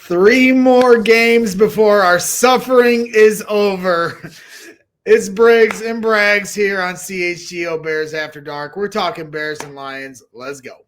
3 more games before our suffering is over. It's Briggs and Braggs here on CHGO Bears After Dark. We're talking Bears and Lions. Let's go.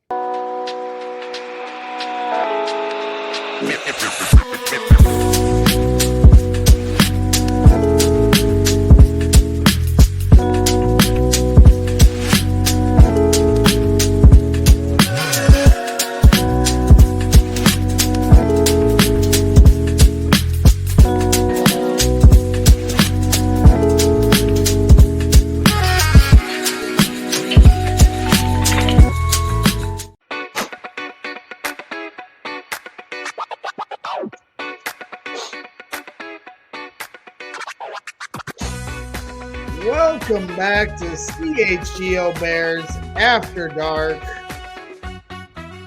Welcome back to CHGO Bears After Dark.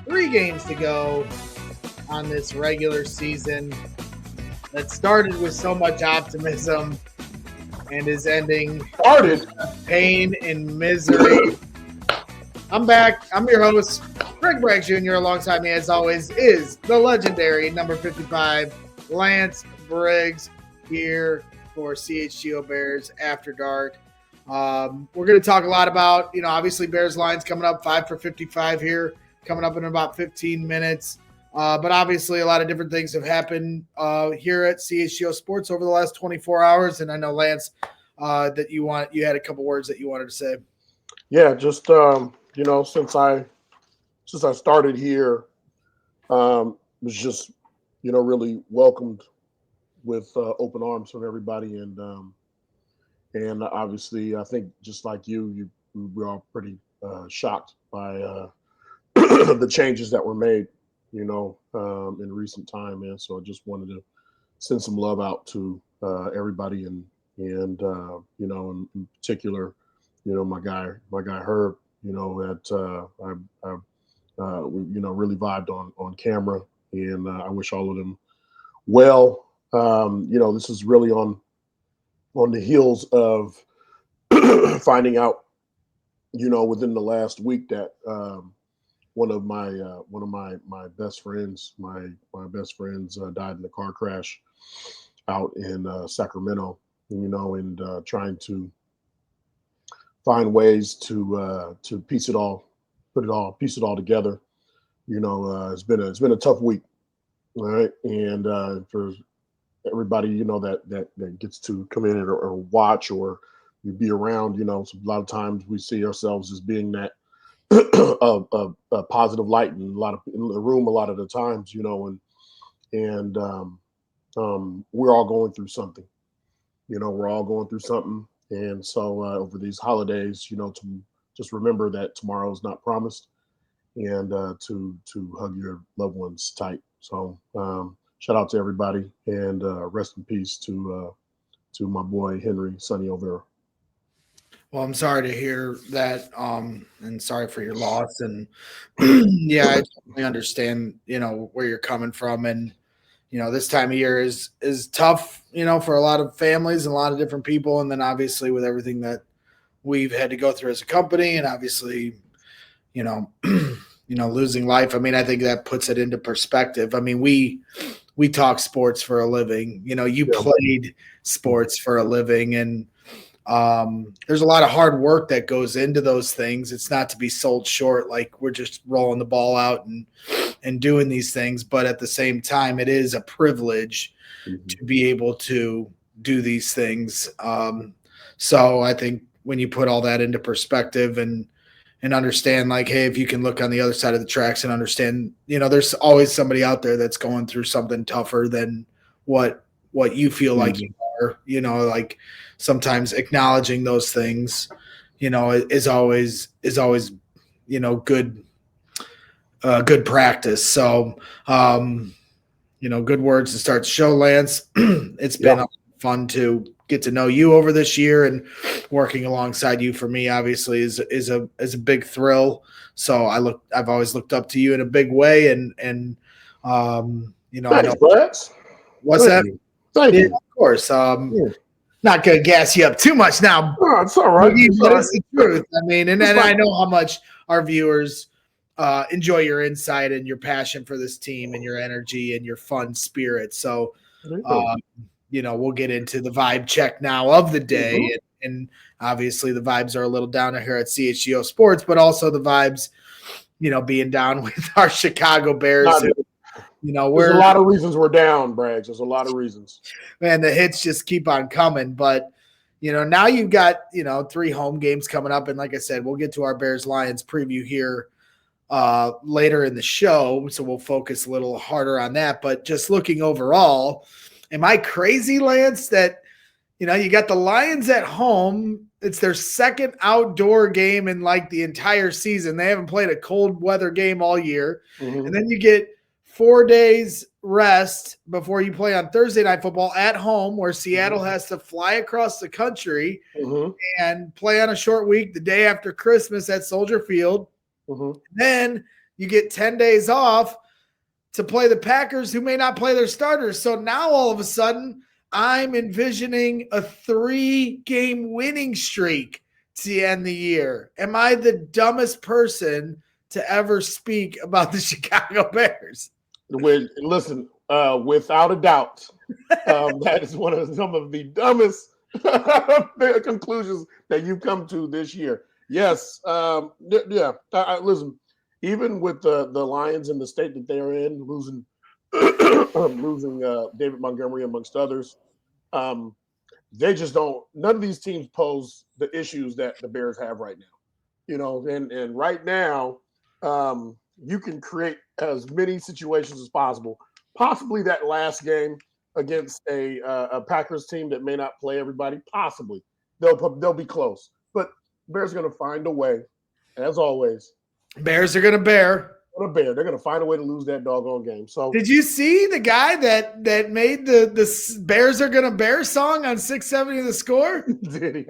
3 games to go on this regular season that started with so much optimism and is ending with pain and misery. I'm back. I'm your host, Greg Braggs Jr. Alongside me, as always, is the legendary number 55, Lance Briggs, here for CHGO Bears After Dark. We're going to talk a lot about, obviously Bears Lions coming up 5 for 55 here, coming up in about 15 minutes. But obviously a lot of different things have happened here at CHGO Sports over the last 24 hours. And I know, Lance, that you had a couple words that you wanted to say. Yeah, just since I started here, was just really welcomed with open arms from everybody, and obviously I think just like we're all pretty shocked by the changes that were made, in recent time, man. So I just wanted to send some love out to everybody, and in particular, my guy Herb, that we really vibed on camera, and I wish all of them well. This is really on the heels of finding out, within the last week that one of my best friends, died in a car crash out in Sacramento, and trying to find ways to piece it all together. It's been a tough week. All right. And for everybody, that gets to come in or watch or be around, so a lot of times we see ourselves as being that a positive light in the room a lot of the times, and we're all going through something. We're all going through something. And so over these holidays, to just remember that tomorrow is not promised, and to hug your loved ones tight. So shout out to everybody, and rest in peace to my boy Henry Sonny O'Vera. Well, I'm sorry to hear that, and sorry for your loss. And yeah, I totally understand, where you're coming from, and this time of year is tough, for a lot of families and a lot of different people, and then obviously with everything that we've had to go through as a company, and obviously, losing life. I mean, I think that puts it into perspective. I mean, we talk sports for a living. You played sports for a living, and there's a lot of hard work that goes into those things. It's not to be sold short like we're just rolling the ball out and doing these things, but at the same time, it is a privilege to be able to do these things. So I think when you put all that into perspective and understand, like, hey, if you can look on the other side of the tracks and understand, there's always somebody out there that's going through something tougher than what you feel like you are, like sometimes acknowledging those things, is always, good practice. So, good words to start the show, Lance. It's been fun to get to know you over this year, and working alongside you for me obviously is a big thrill. So I've always looked up to you in a big way, and Thanks, I know Brett. what's Thank that? You. Thank you. Of course. Not gonna gas you up too much now. Oh, it's all right. But it's the truth. I mean, and I know how much our viewers enjoy your insight and your passion for this team and your energy and your fun spirit. So, we'll get into the vibe check now of the day. And obviously the vibes are a little down here at CHGO Sports, but also the vibes, being down with our Chicago Bears. There's a lot of reasons we're down, Braggs. There's a lot of reasons. Man, the hits just keep on coming. But, now you've got, 3 home games coming up. And like I said, we'll get to our Bears-Lions preview here later in the show. So we'll focus a little harder on that. But just looking overall, am I crazy, Lance, that, you got the Lions at home. It's their second outdoor game in like the entire season. They haven't played a cold weather game all year. Mm-hmm. And then you get 4 days rest before you play on Thursday Night Football at home, where Seattle has to fly across the country and play on a short week the day after Christmas at Soldier Field. Then you get 10 days off to play the Packers, who may not play their starters. So now all of a sudden I'm envisioning a 3-game winning streak to end the year. Am I the dumbest person to ever speak about the Chicago Bears? Listen, without a doubt, that is some of the dumbest conclusions that you've come to this year. Yes, listen, even with the Lions in the state that they're in, losing David Montgomery amongst others, they just don't. None of these teams pose the issues that the Bears have right now. And right now, you can create as many situations as possible. Possibly that last game against a Packers team that may not play everybody. Possibly they'll be close, but Bears are going to find a way, as always. Bears are going to bear. They're going to find a way to lose that doggone game. So, did you see the guy that made the Bears are going to bear song on 670 The Score? Did he?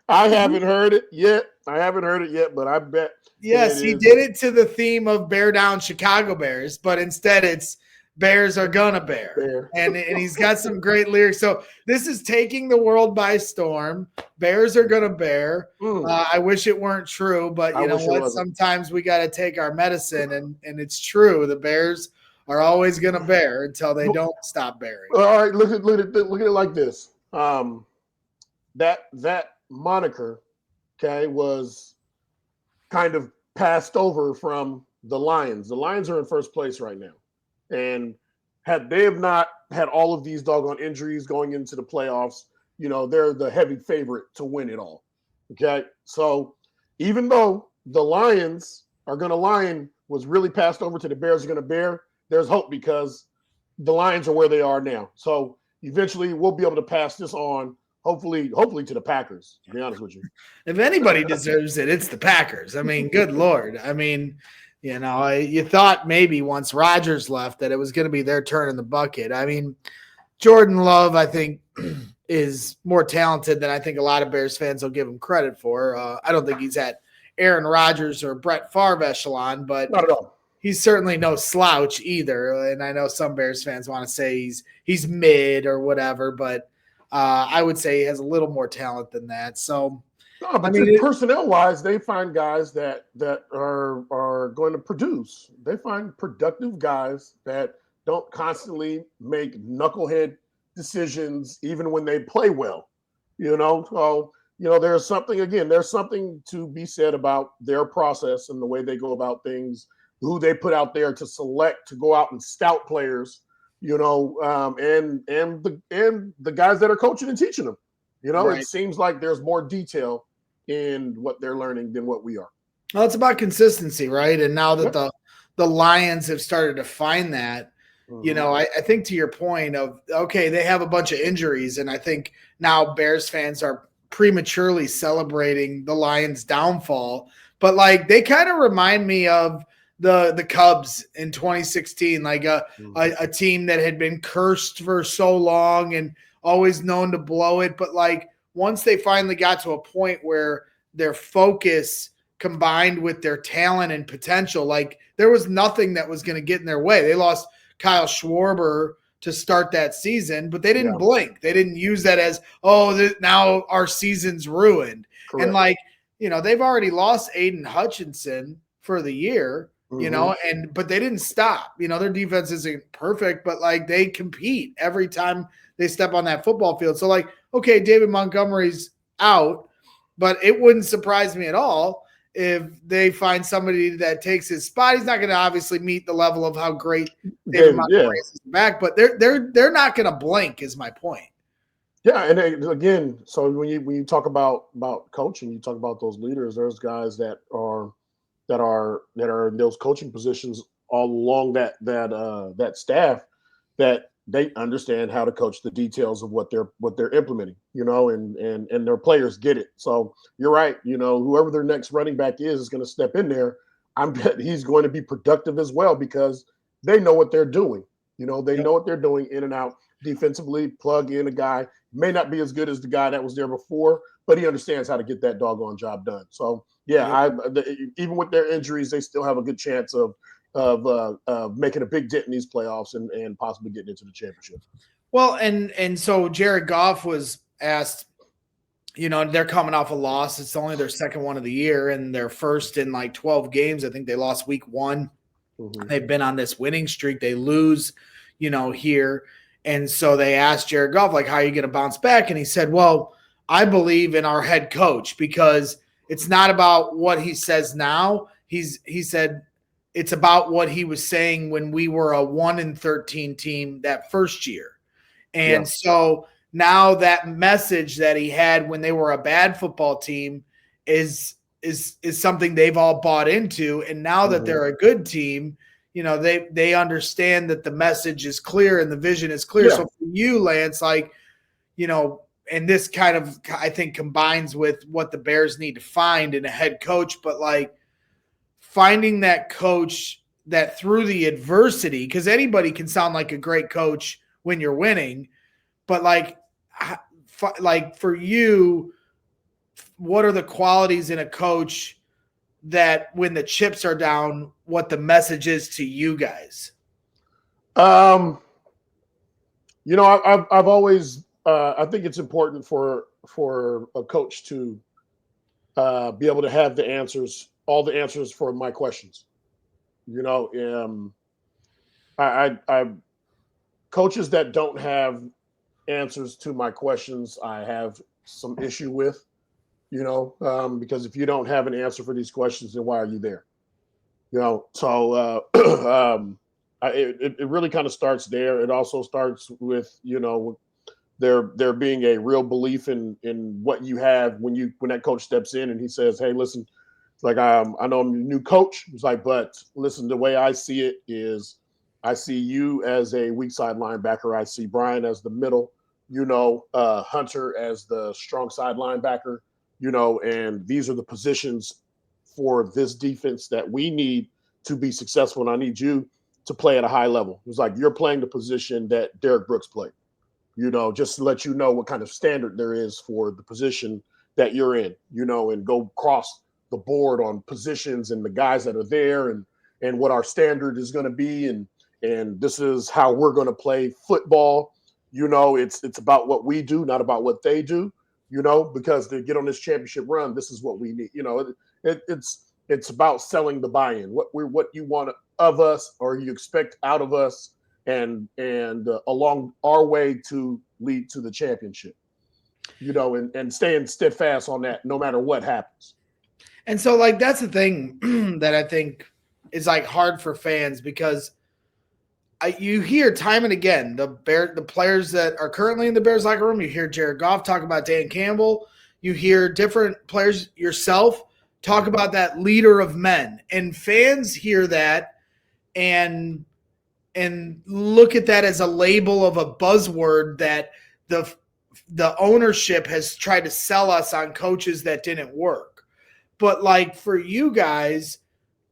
I haven't heard it yet. But I bet. Yes, he did it to the theme of Bear Down Chicago Bears, but instead it's Bears are gonna bear. And he's got some great lyrics. So this is taking the world by storm. Bears are gonna bear. I wish it weren't true, but you know what? Sometimes we got to take our medicine, and it's true. The Bears are always gonna bear until they don't stop bearing. All right, look at it like this. That moniker, okay, was kind of passed over from the Lions. The Lions are in first place right now. And had they have not had all of these doggone injuries going into the playoffs, they're the heavy favorite to win it all. Okay. So even though the Lions are going to lion was really passed over to the Bears are going to bear, there's hope because the Lions are where they are now. So eventually we'll be able to pass this on, hopefully to the Packers, to be honest with you. If anybody deserves it, it's the Packers. I mean, good Lord. I mean, you thought maybe once Rodgers left that it was going to be their turn in the bucket. I mean, Jordan Love, I think, is more talented than I think a lot of Bears fans will give him credit for. I don't think he's at Aaron Rodgers or Brett Favre echelon, but not at all. He's certainly no slouch either. And I know some Bears fans want to say he's mid or whatever, but I would say he has a little more talent than that. So, no, but personnel-wise, they find guys that are going to produce. They find productive guys that don't constantly make knucklehead decisions, even when they play well. So there's something to be said about their process and the way they go about things, who they put out there to select to go out and scout players. And the guys that are coaching and teaching them. Right. It seems like there's more detail in what they're learning than what we are. Well, it's about consistency, right? And now that the Lions have started to find that, I think to your point of, okay, they have a bunch of injuries, and I think now Bears fans are prematurely celebrating the Lions' downfall. But, like, they kind of remind me of the Cubs in 2016, like a team that had been cursed for so long and always known to blow it. But, like, once they finally got to a point where their focus combined with their talent and potential, like there was nothing that was going to get in their way. They lost Kyle Schwarber to start that season, but they didn't blink. They didn't use that as, now our season's ruined. Correct. And like, they've already lost Aiden Hutchinson for the year, but they didn't stop. Their defense isn't perfect, but like they compete every time they step on that football field. So like, okay, David Montgomery's out, but it wouldn't surprise me at all if they find somebody that takes his spot. He's not going to obviously meet the level of how great David Montgomery is back, but they're not going to blink is my point. Yeah, and again, so when you talk about coaching, you talk about those leaders. There's guys that are in those coaching positions all along that staff that they understand how to coach the details of what they're implementing, and their players get it. So you're right, whoever their next running back is going to step in there. I'm bet he's going to be productive as well because they know what they're doing. They know what they're doing in and out defensively. Plug in a guy, may not be as good as the guy that was there before, but he understands how to get that doggone job done. So yeah, even with their injuries, they still have a good chance of making a big dent in these playoffs and possibly getting into the championship. Well, and so Jared Goff was asked, they're coming off a loss. It's only their second one of the year and their first in like 12 games. I think they lost week 1. Mm-hmm. They've been on this winning streak. They lose, here. And so they asked Jared Goff, like, how are you going to bounce back? And he said, well, I believe in our head coach because it's not about what he says now. He said it's about what he was saying when we were a 1-13 team that first year. And so now that message that he had when they were a bad football team is something they've all bought into. And now that they're a good team, they understand that the message is clear and the vision is clear. Yeah. So for you, Lance, like, and this kind of, I think, combines with what the Bears need to find in a head coach, but like finding that coach that through the adversity, because anybody can sound like a great coach when you're winning, but like for you, what are the qualities in a coach that when the chips are down, what the message is to you guys? I've always, I think it's important for a coach to be able to have all the answers for my questions. I coaches that don't have answers to my questions, I have some issue with. Because if you don't have an answer for these questions, then why are you there? So it really kind of starts there. It also starts with, there being a real belief in what you have when that coach steps in and he says, hey, listen, it's like, I know I'm your new coach. It's like, but listen, the way I see it is I see you as a weak side linebacker. I see Brian as the middle, Hunter as the strong side linebacker. And these are the positions for this defense that we need to be successful. And I need you to play at a high level. It's like you're playing the position that Derek Brooks played, just to let you know what kind of standard there is for the position that you're in, and go across the board on positions and the guys that are there and what our standard is going to be. And this is how we're going to play football. It's about what we do, not about what they do. Because to get on this championship run, this is what we need. It's about selling the buy-in, what you want of us or you expect out of us, and along our way to lead to the championship. And staying steadfast on that, no matter what happens. And so, like, that's the thing that I think is like hard for fans because you hear time and again the players that are currently in the Bears locker room. You hear Jared Goff talk about Dan Campbell. You hear different players yourself talk about that leader of men, and fans hear that and look at that as a label of a buzzword that the ownership has tried to sell us on coaches that didn't work. But like for you guys,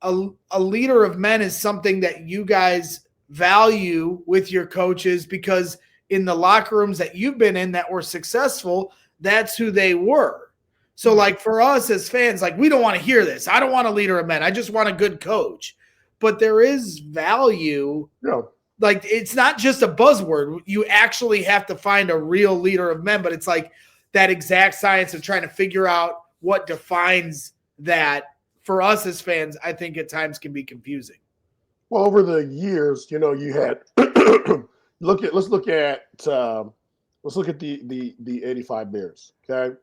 a leader of men is something that you guys value with your coaches because in the locker rooms that you've been in that were successful, that's who they were. So like for us as fans, like we don't want to hear this. I don't want a leader of men. I just want a good coach. But there is value. Yeah. Like it's not just a buzzword. You actually have to find a real leader of men, but it's like that exact science of trying to figure out what defines that for us as fans, I think at times can be confusing. Well, over the years, you had let's look at the '85 Bears. Okay,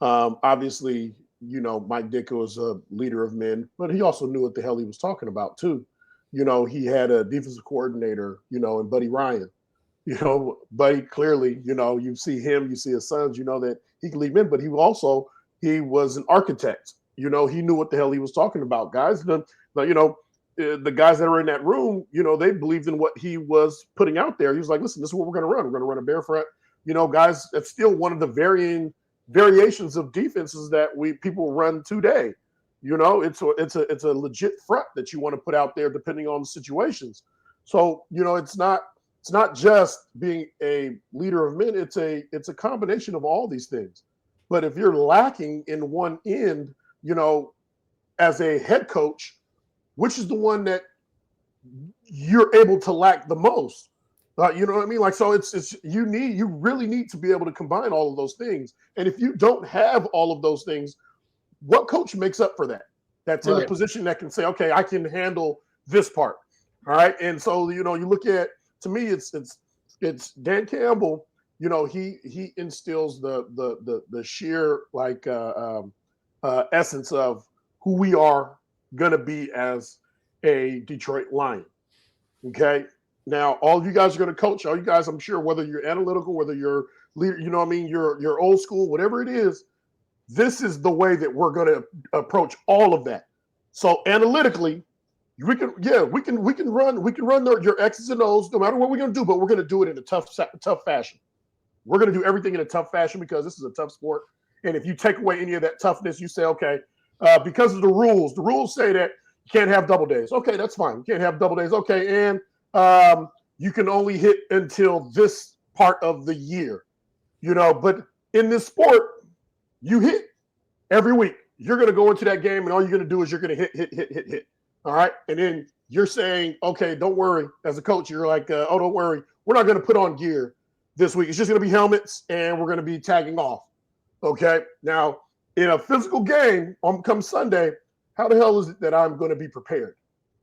obviously, Mike Ditka was a leader of men, but he also knew what the hell he was talking about too. He had a defensive coordinator, and Buddy Ryan. Buddy clearly, you see him, you see his sons, that he can lead men, but he was an architect. He knew what the hell he was talking about, guys. The guys that were in that room, they believed in what he was putting out there. He was like, listen, this is what we're going to run. We're going to run a bear front. Guys, that's still one of the variations of defenses that people run today. It's a legit front that you want to put out there depending on the situations. So, it's not just being a leader of men. It's a combination of all these things. But if you're lacking in one end, as a head coach, which is the one that you're able to lack the most? You know what I mean? Like, so you really need to be able to combine all of those things. And if you don't have all of those things, what coach makes up for that? That's in a position that can say, okay, I can handle this part. All right. And so, you look at, to me, it's Dan Campbell. He instills the sheer essence of who we are going to be as a Detroit Lion. Okay. Now, all of you guys are going to coach. All you guys, I'm sure, whether you're analytical, whether you're leader, you're old school, whatever it is, this is the way that we're going to approach all of that. So analytically, we can run your X's and O's, no matter what we're going to do, but we're going to do it in a tough fashion. We're going to do everything in a tough fashion because this is a tough sport. And if you take away any of that toughness, you say, okay, because of the rules say that you can't have double days. Okay, that's fine. You can't have double days. Okay, and you can only hit until this part of the year, but in this sport, you hit every week. You're going to go into that game and all you're going to do is you're going to hit. All right. And then you're saying, okay, don't worry. As a coach, you're like, oh, don't worry. We're not going to put on gear this week. It's just going to be helmets and we're going to be tagging off. Okay. Now, in a physical game come Sunday, how the hell is it that I'm going to be prepared?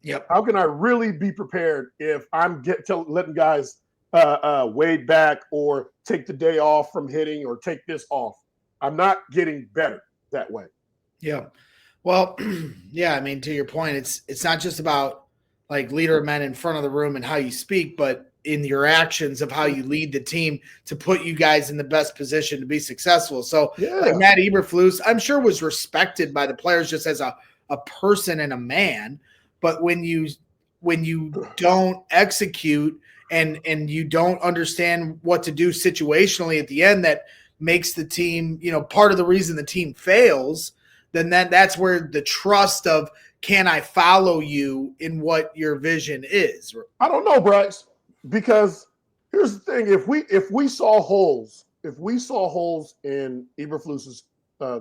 Yep. How can I really be prepared if I'm letting guys wade back or take the day off from hitting or take this off? I'm not getting better that way. Yeah. Well, yeah, I mean, to your point, it's not just about like leader of men in front of the room and how you speak, but in your actions of how you lead the team to put you guys in the best position to be successul. So like Matt Eberflus, I'm sure was respected by the players just as a person and a man. But when you don't execute and you don't understand what to do situationally at the end, that makes the team, part of the reason the team fails, then that's where the trust of, can I follow you in what your vision is? I don't know, Briggs, because here's the thing: if we saw holes in Eberflus's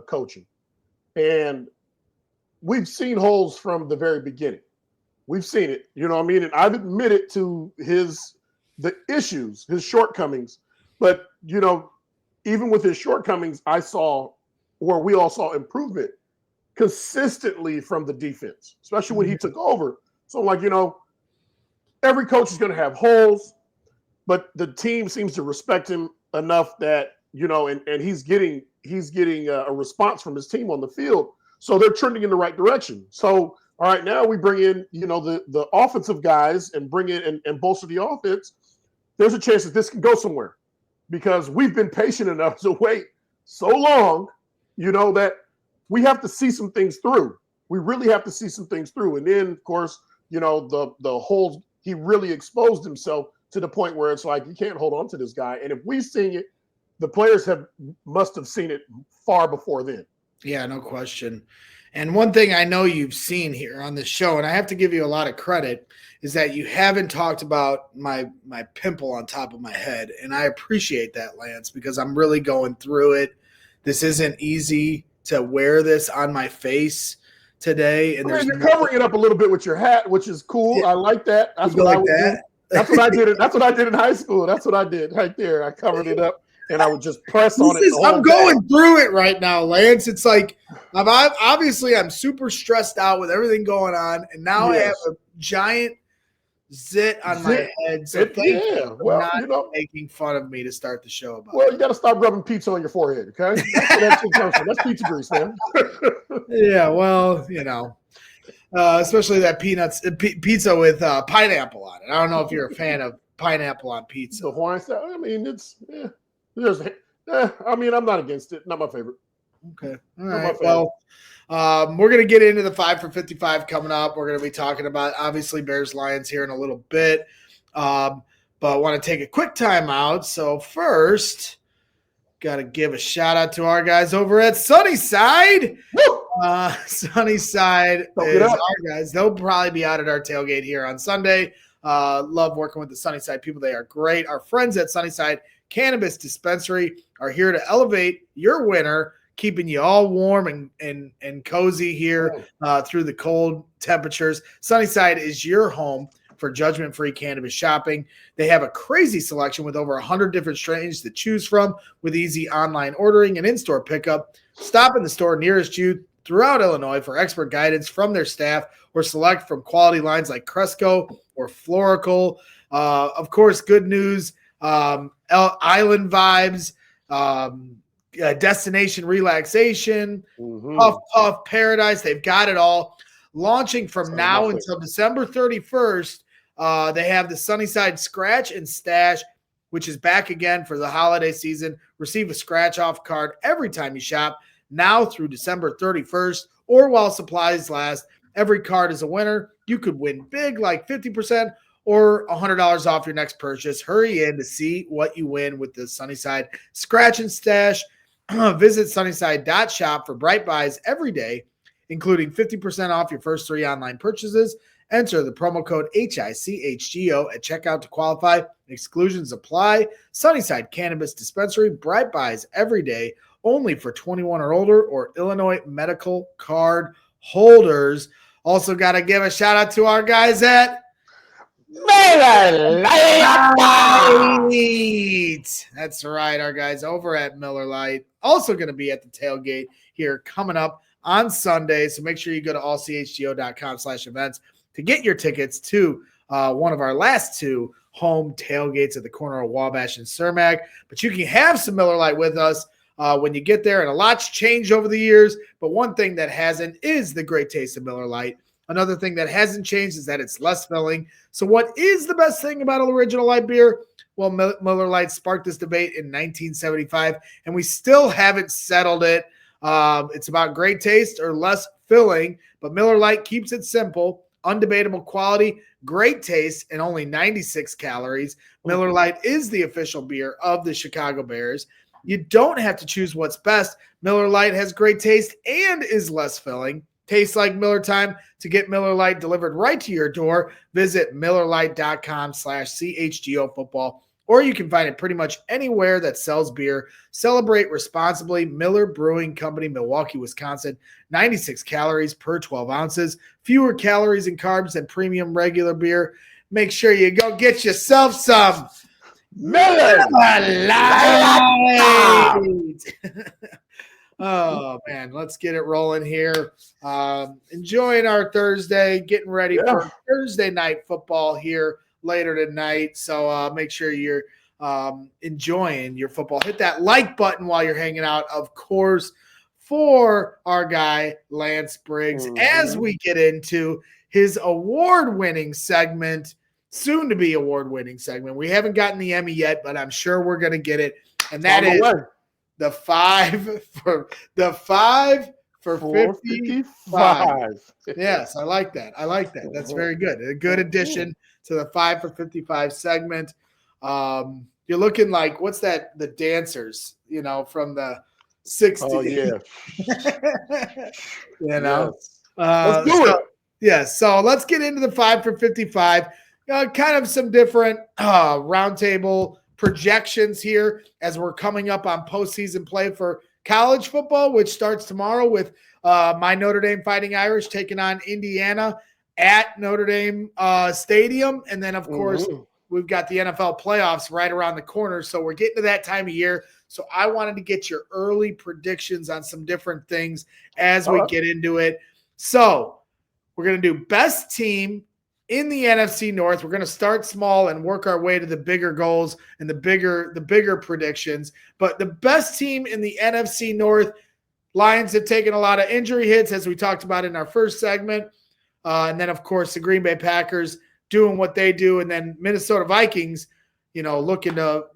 coaching, and we've seen holes from the very beginning. We've seen it, And I've admitted to the issues, his shortcomings. But, even with his shortcomings, we all saw improvement consistently from the defense, especially when he took over. So I'm like, every coach is going to have holes, but the team seems to respect him enough that, and he's getting a response from his team on the field. So they're trending in the right direction. So, all right, now we bring in, the offensive guys and bring in and bolster the offense. There's a chance that this can go somewhere because we've been patient enough to wait so long, that we have to see some things through. We really have to see some things through. And then, of course, the holes, he really exposed himself to the point where it's like, you can't hold on to this guy. And if we've seen it, the players must have seen it far before then. Yeah, no question. And one thing I know you've seen here on this show, and I have to give you a lot of credit, is that you haven't talked about my pimple on top of my head. And I appreciate that, Lance, because I'm really going through it. This isn't easy to wear this on my face today. And you're covering it up a little bit with your hat, which is cool. Yeah. I like that. That's what I would do. That's what I did. That's what I did in high school. That's what I did right there. I covered it up. and I would just press on it the whole I'm day. going through it right now, Lance. It's like I'm super stressed out with everything going on, and now I have a giant zit on my head. So thank you for well, not making fun of me to start the show about. Well, you got to stop rubbing pizza on your forehead, okay? That's where that shit comes from. That's pizza grease, man. Yeah, well, especially that pizza with pineapple on it. I don't know if you're a fan of pineapple on pizza. The Hawaiian style. I mean, I'm not against it. Not my favorite. Okay. All right. Well, we're going to get into the 5 for 55 coming up. We're going to be talking about, obviously, Bears-Lions here in a little bit. But I want to take a quick time out. So first, got to give a shout-out to our guys over at Sunnyside. Sunnyside is our guys. They'll probably be out at our tailgate here on Sunday. Love working with the Sunnyside people. They are great. Our friends at Sunnyside Cannabis Dispensary are here to elevate your winter, keeping you all warm and cozy here through the cold temperatures. Sunnyside is your home for judgment-free cannabis shopping. They have a crazy selection with over 100 different strains to choose from with easy online ordering and in-store pickup. Stop in the store nearest you throughout Illinois for expert guidance from their staff or select from quality lines like Cresco or Florical. Of course, good news, Island Vibes, Destination Relaxation, Puff Puff Paradise. They've got it all. Launching from now until December 31st, they have the Sunnyside Scratch and Stash, which is back again for the holiday season. Receive a scratch-off card every time you shop, now through December 31st, or while supplies last. Every card is a winner. You could win big, like 50% or $100 off your next purchase. Hurry in to see what you win with the Sunnyside Scratch and Stash. Visit sunnyside.shop for bright buys every day, including 50% off your first 3 online purchases. Enter the promo code HICHGO at checkout to qualify. Exclusions apply. Sunnyside Cannabis Dispensary, bright buys every day, only for 21 or older or Illinois medical card holders. Also got to give a shout out to our guys at Miller Lite. That's right, our guys over at Miller Lite. Also going to be at the tailgate here coming up on Sunday. So make sure you go to allchgo.com/events to get your tickets to one of our last 2 home tailgates at the corner of Wabash and Cermak. But you can have some Miller Lite with us when you get there. And a lot's changed over the years. But one thing that hasn't is the great taste of Miller Lite. Another thing that hasn't changed is that it's less filling. So what is the best thing about an original light beer? Well, Miller Lite sparked this debate in 1975, and we still haven't settled it. It's about great taste or less filling, but Miller Lite keeps it simple, undebatable quality, great taste, and only 96 calories. Miller Lite is the official beer of the Chicago Bears. You don't have to choose what's best. Miller Lite has great taste and is less filling. Tastes like Miller time. To get Miller Lite delivered right to your door, visit MillerLite.com/CHGO football, or you can find it pretty much anywhere that sells beer. Celebrate responsibly. Miller Brewing Company, Milwaukee, Wisconsin. 96 calories per 12 ounces. Fewer calories and carbs than premium regular beer. Make sure you go get yourself some Miller Lite. Oh, man, let's get it rolling here. Enjoying our Thursday, getting ready for Thursday night football here later tonight. So make sure you're enjoying your football. Hit that like button while you're hanging out, of course, for our guy, Lance Briggs, as we get into his award-winning segment, soon-to-be award-winning segment. We haven't gotten the Emmy yet, but I'm sure we're going to get it, and that is the 5 for 55. Yes, I like that. That's very good. A good addition to the 5 for 55 segment. You're looking like, what's that? The dancers, from the 60s. Oh, yeah. Let's do it. Yes. So let's get into the 5 for 55. Kind of some different roundtable projections here as we're coming up on postseason play for college football, which starts tomorrow with my Notre Dame Fighting Irish taking on Indiana at Notre Dame Stadium. And then, of course, we've got the NFL playoffs right around the corner. So we're getting to that time of year. So I wanted to get your early predictions on some different things as we get into it. So we're going to do best team in the NFC North. We're going to start small and work our way to the bigger goals and the bigger predictions. But the best team in the NFC North, Lions have taken a lot of injury hits, as we talked about in our first segment. And then, of course, the Green Bay Packers doing what they do. And then Minnesota Vikings, looking to,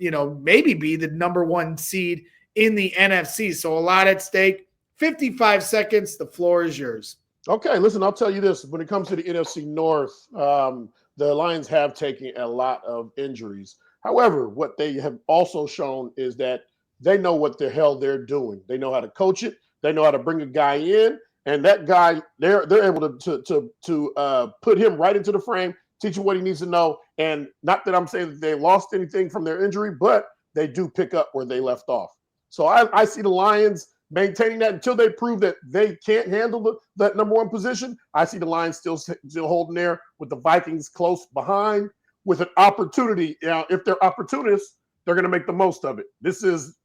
maybe be the number one seed in the NFC. So a lot at stake. 55 seconds. The floor is yours. Okay, listen, I'll tell you this. When it comes to the NFC North, the Lions have taken a lot of injuries. However, what they have also shown is that they know what the hell they're doing. They know how to coach it. They know how to bring a guy in, and that guy, they're able to put him right into the frame, teach him what he needs to know. And not that I'm saying that they lost anything from their injury, but they do pick up where they left off. So I see the Lions maintaining that until they prove that they can't handle that number one position. I see the Lions still holding there with the Vikings close behind with an opportunity. If they're opportunists, they're going to make the most of it. This is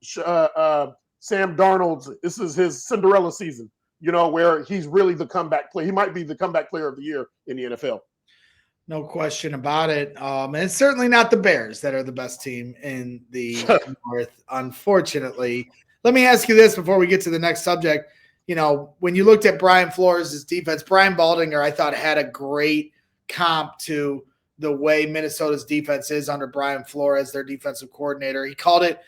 Sam Darnold's. This is his Cinderella season, where he's really the comeback player. He might be the comeback player of the year in the NFL. No question about it. And it's certainly not the Bears that are the best team in the North, unfortunately. Let me ask you this before we get to the next subject. When you looked at Brian Flores' defense, Brian Baldinger, I thought, had a great comp to the way Minnesota's defense is under Brian Flores, their defensive coordinator. He called it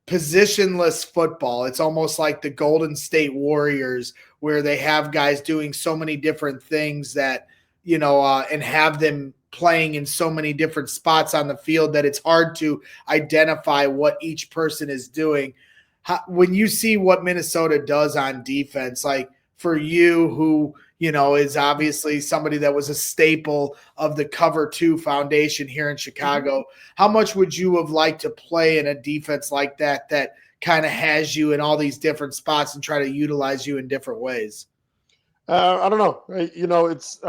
positionless football. It's almost like the Golden State Warriors, where they have guys doing so many different things that, and have them playing in so many different spots on the field that it's hard to identify what each person is doing. When you see what Minnesota does on defense, like for you, who, is obviously somebody that was a staple of the Cover 2 foundation here in Chicago, how much would you have liked to play in a defense like that kind of has you in all these different spots and try to utilize you in different ways? I don't know. It's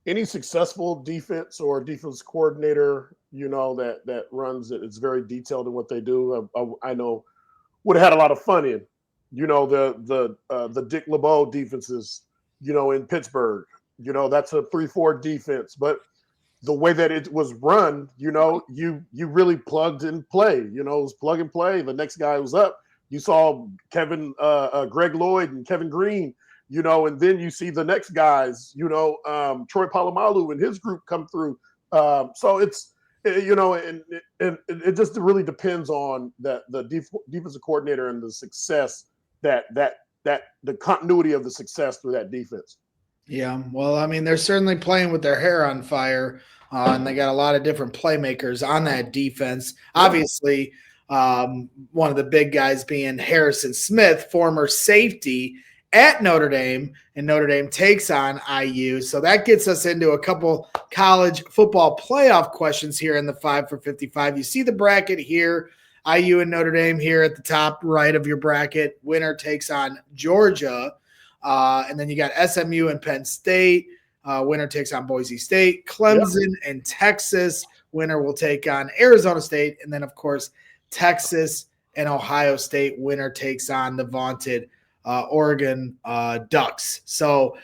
any successful defense or defense coordinator, that runs it. It's very detailed in what they do. I know would have had a lot of fun in, the Dick LeBeau defenses, in Pittsburgh. That's a 3-4 defense, but the way that it was run, you really plugged and play. It was plug and play. The next guy was up. You saw Greg Lloyd and Kevin Green, and then you see the next guys, Troy Polamalu and his group come through. So it's, and it just really depends on the defensive coordinator and the success that the continuity of the success through that defense. Yeah, well, I mean, they're certainly playing with their hair on fire, and they got a lot of different playmakers on that defense. Yeah. Obviously, one of the big guys being Harrison Smith, former safety at Notre Dame, and Notre Dame takes on IU. So that gets us into a couple college football playoff questions here in the 5 for 55. You see the bracket here, IU and Notre Dame here at the top right of your bracket. Winner takes on Georgia. And then you got SMU and Penn State. Winner takes on Boise State. Clemson and Texas. Winner will take on Arizona State. And then, of course, Texas and Ohio State. Winner takes on the vaunted Oregon Ducks. So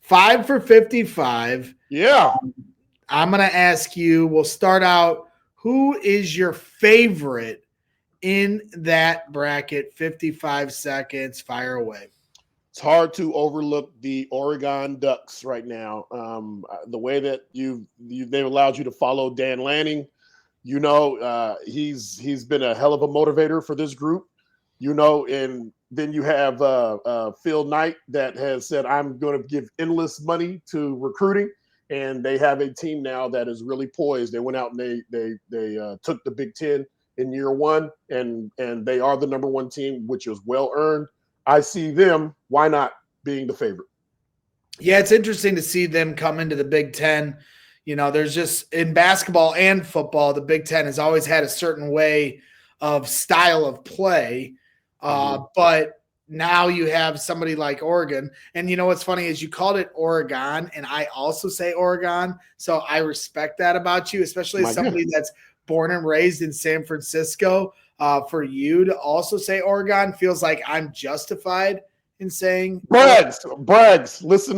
5 for 55. Yeah. I'm going to ask you, we'll start out, who is your favorite in that bracket? 55 seconds. Fire away. It's hard to overlook the Oregon Ducks right now. The way that they've allowed you to follow Dan Lanning, he's been a hell of a motivator for this group, and then you have Phil Knight that has said, I'm going to give endless money to recruiting, and they have a team now that is really poised. They went out and they took the Big Ten in year one, and they are the number one team, which is well earned. I see them, why not, being the favorite. Yeah, it's interesting to see them come into the Big Ten. There's just, in basketball and football, the Big Ten has always had a certain way of style of play. But now you have somebody like Oregon. And you know what's funny is you called it Oregon, and I also say Oregon. So I respect that about you, especially as somebody that's born and raised in San Francisco. For you to also say Oregon feels like I'm justified in saying Braggs, listen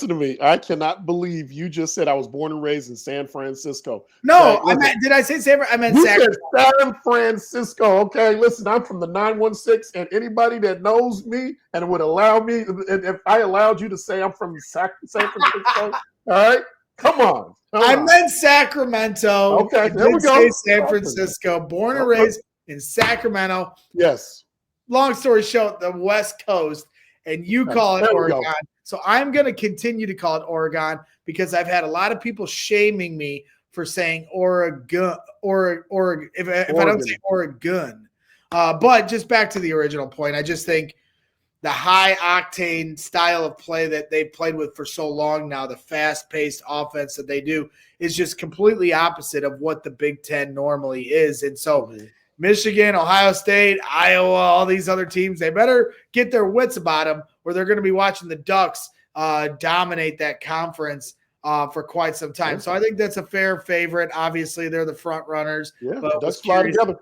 to me. I cannot believe you just said I was born and raised in San Francisco. No, did I say San Francisco? I meant Sacramento. San Francisco. Okay, listen, I'm from the 916, and anybody that knows me and would allow me, if I allowed you to say I'm from San Francisco, all right, come on. I meant Sacramento. Okay, there we go. Say San Francisco, born and raised in Sacramento. Yes. Long story short, the West Coast, and you call it Oregon. So I'm going to continue to call it Oregon because I've had a lot of people shaming me for saying Oregon, if I don't say Oregon. But just back to the original point, I just think the high octane style of play that they've played with for so long now, the fast paced offense that they do, is just completely opposite of what the Big Ten normally is. And so Michigan, Ohio State, Iowa, all these other teams, they better get their wits about them or they're going to be watching the Ducks dominate that conference for quite some time. So I think that's a fair favorite. Obviously, they're the front runners. Yeah, but Ducks fly together.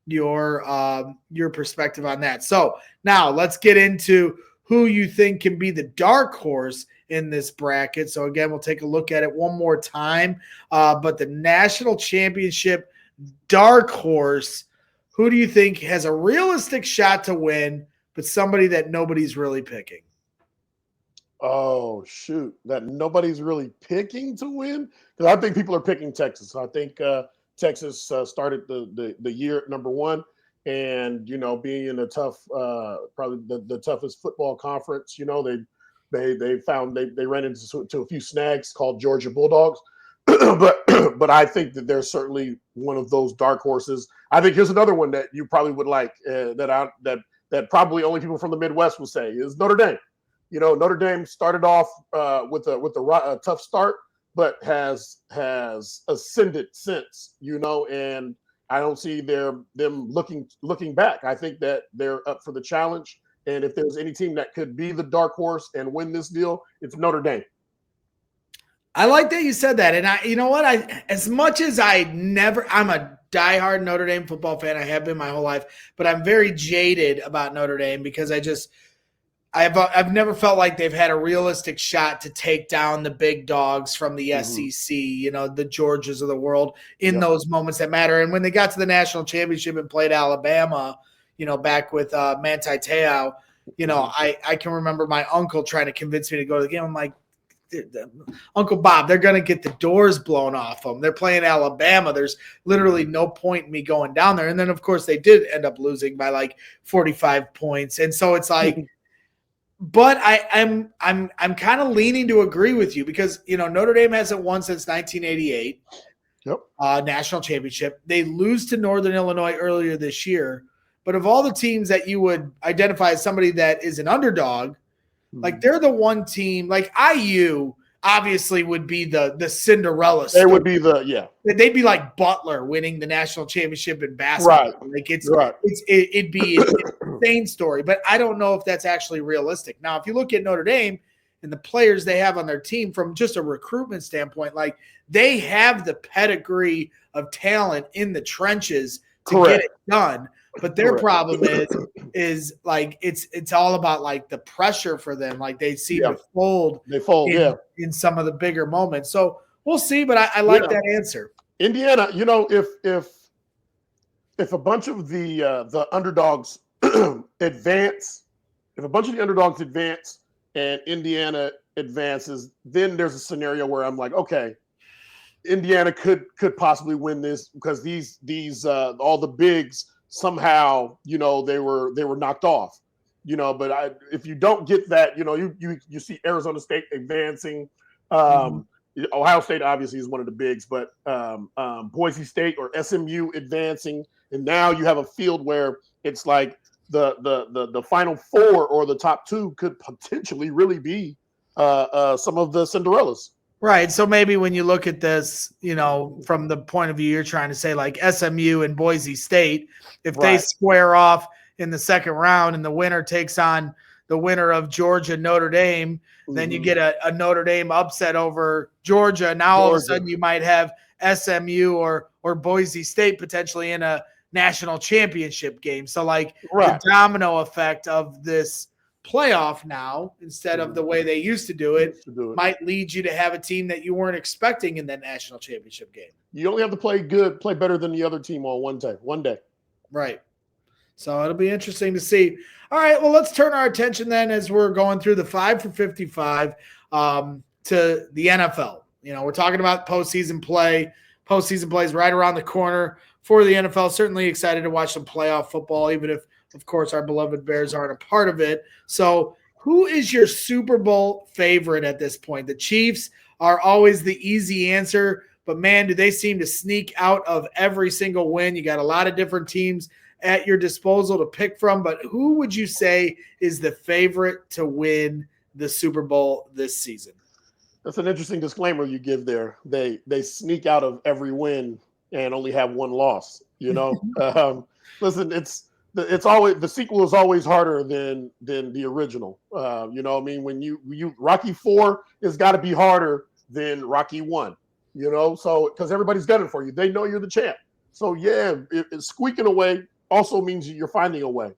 Your perspective on that. So now let's get into who you think can be the dark horse in this bracket. So again, we'll take a look at it one more time. But the national championship dark horse, who do you think has a realistic shot to win, but somebody that nobody's really picking? Oh, shoot. That nobody's really picking to win? Because I think people are picking Texas. I think Texas started the year at number one. And, being in a tough, probably the toughest football conference, they found they ran into a few snags called Georgia Bulldogs. but I think that they're certainly one of those dark horses. I think here's another one that you probably would like that probably only people from the Midwest will say is Notre Dame. Notre Dame started off with a tough start, but has ascended since. And I don't see them looking back. I think that they're up for the challenge. And if there's any team that could be the dark horse and win this deal, it's Notre Dame. I like that you said that. And you know what? As much as I'm a diehard Notre Dame football fan. I have been my whole life, but I'm very jaded about Notre Dame because I've never felt like they've had a realistic shot to take down the big dogs from the SEC, the Georgias of the world in those moments that matter. And when they got to the national championship and played Alabama, back with Manti Te'o, I can remember my uncle trying to convince me to go to the game. I'm like, Uncle Bob, they're going to get the doors blown off them. They're playing Alabama. There's literally no point in me going down there. And then, of course, they did end up losing by like 45 points. And so it's like, but I'm kind of leaning to agree with you because, Notre Dame hasn't won since 1988, national championship. They lose to Northern Illinois earlier this year. But of all the teams that you would identify as somebody that is an underdog, like they're the one team, like IU obviously would be the Cinderella story. They would be they'd be like Butler winning the national championship in basketball. Right. Like it'd be an insane story, but I don't know if that's actually realistic. Now, if you look at Notre Dame and the players they have on their team from just a recruitment standpoint, like they have the pedigree of talent in the trenches to get it done. But their problem is like it's all about like the pressure for them. Like they seem to fold. They fold, in some of the bigger moments. So we'll see. But I like that answer. Indiana, if a bunch of the underdogs advance, and Indiana advances, then there's a scenario where I'm like, okay, Indiana could possibly win this because these all the bigs. Somehow, they were knocked off, but if you don't get that, you see Arizona State advancing. Ohio State obviously is one of the bigs, but Boise State or SMU advancing. And now you have a field where it's like the final four or the top two could potentially really be some of the Cinderellas. Right. So maybe when you look at this, from the point of view you're trying to say, like SMU and Boise State, if they square off in the second round, and the winner takes on the winner of Georgia Notre Dame. Then you get a Notre Dame upset over Georgia. Now all of a sudden you might have SMU or Boise State potentially in a national championship game. So like the domino effect of this playoff now, instead of the way they used to do it, might lead you to have a team that you weren't expecting in that national championship game. You only have to play better than the other team on one day. Right. So it'll be interesting to see. All right, well, let's turn our attention then as we're going through the 5 for 55 to the NFL. You know, we're talking about postseason play. Postseason play is right around the corner for the NFL. Certainly excited to watch some playoff football, even if, of course, our beloved Bears aren't a part of it. So who is your Super Bowl favorite at this point? The Chiefs are always the easy answer, but, man, do they seem to sneak out of every single win. You got a lot of different teams at your disposal to pick from, but who would you say is the favorite to win the Super Bowl this season? That's an interesting disclaimer you give there. They sneak out of every win and only have one loss. You know, listen, it's always, the sequel is always harder than the original. You know, I mean, when you Rocky IV has got to be harder than Rocky I. You know, so because everybody's gunning for you, they know you're the champ. So yeah, it's squeaking away also means you're finding a way.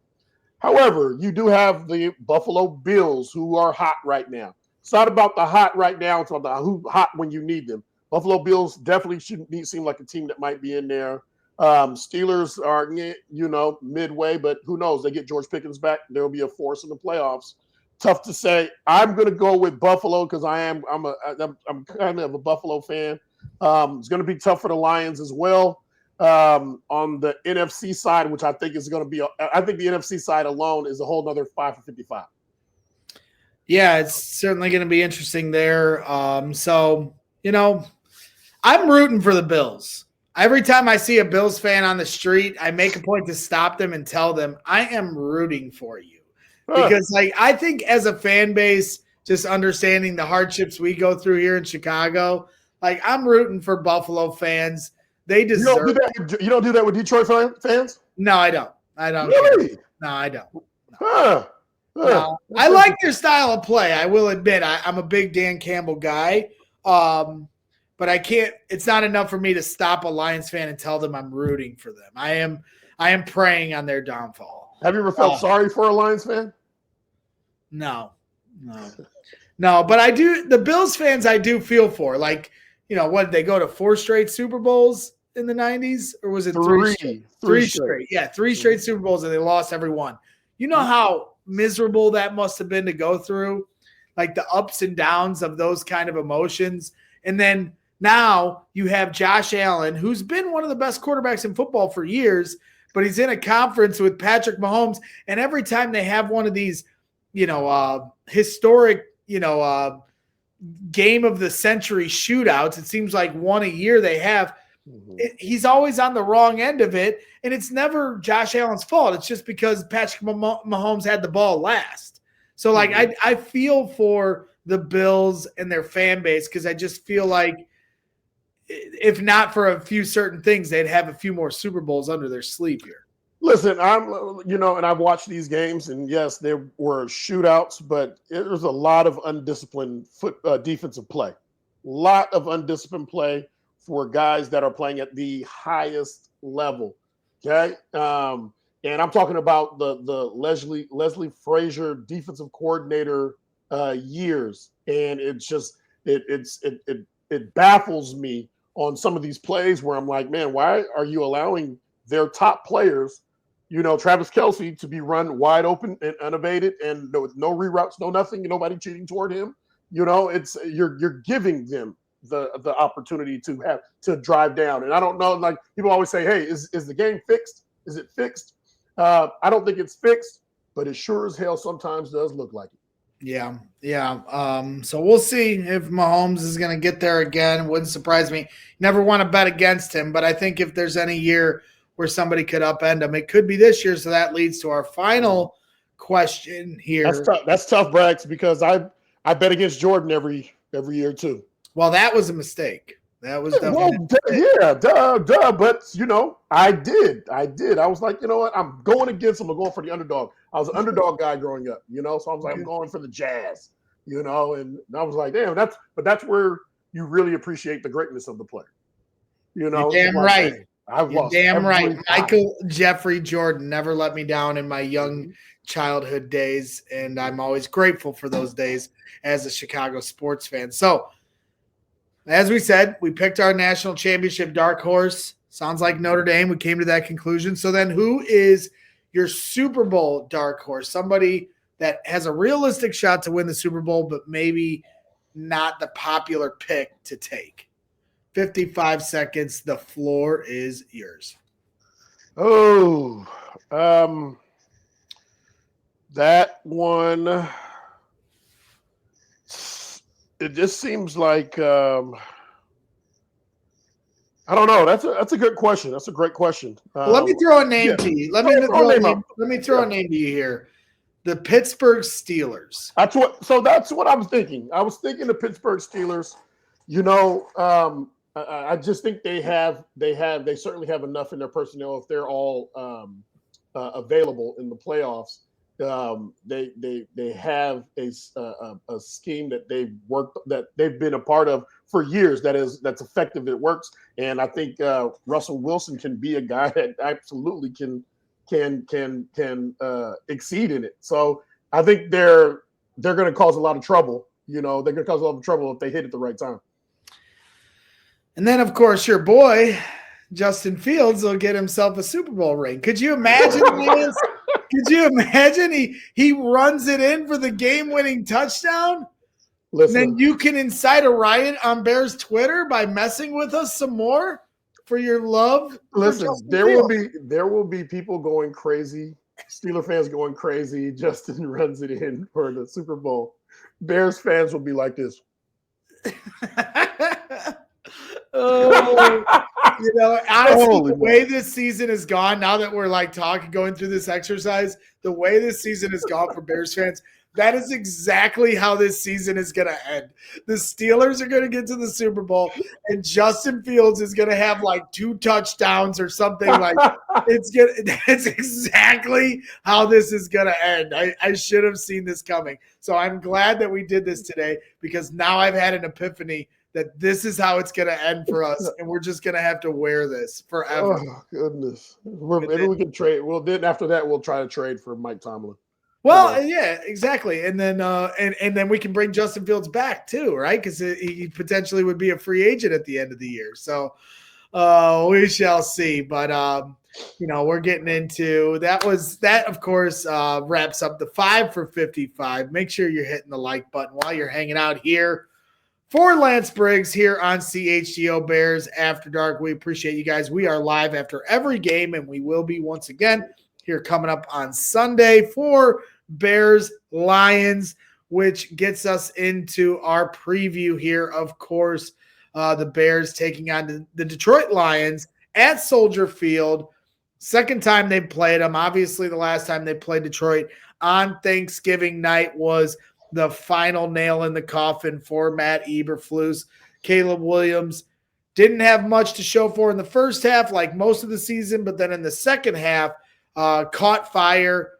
However, you do have the Buffalo Bills who are hot right now. It's not about the hot right now. It's about the who hot when you need them. Buffalo Bills definitely seem like a team that might be in there. Steelers are, you know, midway, but who knows? They get George Pickens back. There will be a force in the playoffs. Tough to say. I'm going to go with Buffalo because I'm kind of a Buffalo fan. It's going to be tough for the Lions as well. On the NFC side, which I think is going to be, I think the NFC side alone is a whole nother 5 for 55. Yeah, it's certainly going to be interesting there. So, you know, I'm rooting for the Bills. Every time I see a Bills fan on the street, I make a point to stop them and tell them I am rooting for you. Because like I think as a fan base, just understanding the hardships we go through here in Chicago, like I'm rooting for Buffalo fans. They deserve. You don't do that with Detroit fans? No, I don't. I don't. Really? Care. No, I don't. No. I like their style of play. I will admit, I'm a big Dan Campbell guy, but I can't. It's not enough for me to stop a Lions fan and tell them I'm rooting for them. I am preying on their downfall. Have you ever felt sorry for a Lions fan? No. But I do. The Bills fans, I do feel for. Like, you know, what did they go to 4 straight Super Bowls in the 90s, or was it 3? 3 straight. Yeah, 3 straight Super Bowls, and they lost every one. You know how miserable that must have been to go through, like the ups and downs of those kind of emotions. And then now you have Josh Allen, who's been one of the best quarterbacks in football for years, but he's in a conference with Patrick Mahomes. And every time they have one of these, you know, historic, you know, game of the century shootouts, it seems like one a year they have. He's always on the wrong end of it, and it's never Josh Allen's fault. It's just because Patrick Mahomes had the ball last. So, like, I feel for the Bills and their fan base because I just feel like if not for a few certain things, they'd have a few more Super Bowls under their sleeve here. Listen, and I've watched these games, and yes, there were shootouts, but it was a lot of undisciplined defensive play. A lot of undisciplined play for guys that are playing at the highest level. Okay. And I'm talking about the Leslie Frazier defensive coordinator years. And it's just, it baffles me on some of these plays where I'm like, man, why are you allowing their top players, you know, Travis Kelce, to be run wide open and unabated and no reroutes, no nothing, nobody cheating toward him? You know, it's you're giving them the opportunity to drive down. And I don't know, like people always say, hey, is the game fixed? Is it fixed? I don't think it's fixed, but it sure as hell sometimes does look like it. Yeah. So we'll see if Mahomes is going to get there again. Wouldn't surprise me. Never want to bet against him, but I think if there's any year where somebody could upend him, it could be this year. So that leads to our final question here. That's tough, Braggs, because I bet against Jordan every year too. Well, that was a mistake. That was Well, definitely duh. But I did. I was like, you know what? I'm going against them. I'm going for the underdog. I was an underdog guy growing up, so I was like, I'm going for the Jazz, and I was like, damn, that's where you really appreciate the greatness of the player, You're So damn I'm like, right. dang, I've You're lost damn right. every time. Michael Jeffrey Jordan never let me down in my young childhood days, and I'm always grateful for those days as a Chicago sports fan. So, as we said, we picked our national championship dark horse. Sounds like Notre Dame. We came to that conclusion. So then who is your Super Bowl dark horse? Somebody that has a realistic shot to win the Super Bowl, but maybe not the popular pick to take. 55 seconds. The floor is yours. Oh, that one. It just seems like I don't know. That's a good question. That's a great question. Let me throw a name to you. Let me throw a name to you here. The Pittsburgh Steelers. That's what I was thinking. I was thinking the Pittsburgh Steelers. I just think they certainly have enough in their personnel if they're all available in the playoffs. They have a scheme that they've been a part of for years that's effective. It works, and I think Russell Wilson can be a guy that absolutely can exceed in it. So I think they're going to cause a lot of trouble. They're going to cause a lot of trouble if they hit at the right time. And then, of course, your boy Justin Fields will get himself a Super Bowl ring. Could you imagine this? Could you imagine he runs it in for the game-winning touchdown? Listen, and then you can incite a riot on Bears Twitter by messing with us some more for your love. Listen, there will be people going crazy, Steeler fans going crazy. Justin runs it in for the Super Bowl. Bears fans will be like this. Oh, honestly, the way this season has gone, now that we're going through this exercise, the way this season has gone for Bears fans, that is exactly how this season is going to end. The Steelers are going to get to the Super Bowl, and Justin Fields is going to have 2 touchdowns or something it's exactly how this is going to end. I should have seen this coming. So I'm glad that we did this today, because now I've had an epiphany that this is how it's going to end for us, and we're just going to have to wear this forever. Oh, goodness. Maybe we can trade. Well, then after that, we'll try to trade for Mike Tomlin. Well, yeah, exactly. And then and then we can bring Justin Fields back too, right? Because he potentially would be a free agent at the end of the year. So we shall see. But, we're getting into that. Of course, wraps up the 5 for 55. Make sure you're hitting the like button while you're hanging out here. For Lance Briggs here on CHGO Bears After Dark. We appreciate you guys. We are live after every game, and we will be once again here coming up on Sunday for Bears Lions, which gets us into our preview here. Of course, the Bears taking on the Detroit Lions at Soldier Field. Second time they've played them. Obviously, the last time they played Detroit on Thanksgiving night was the final nail in the coffin for Matt Eberflus. Caleb Williams didn't have much to show for in the first half, like most of the season, but then in the second half, caught fire,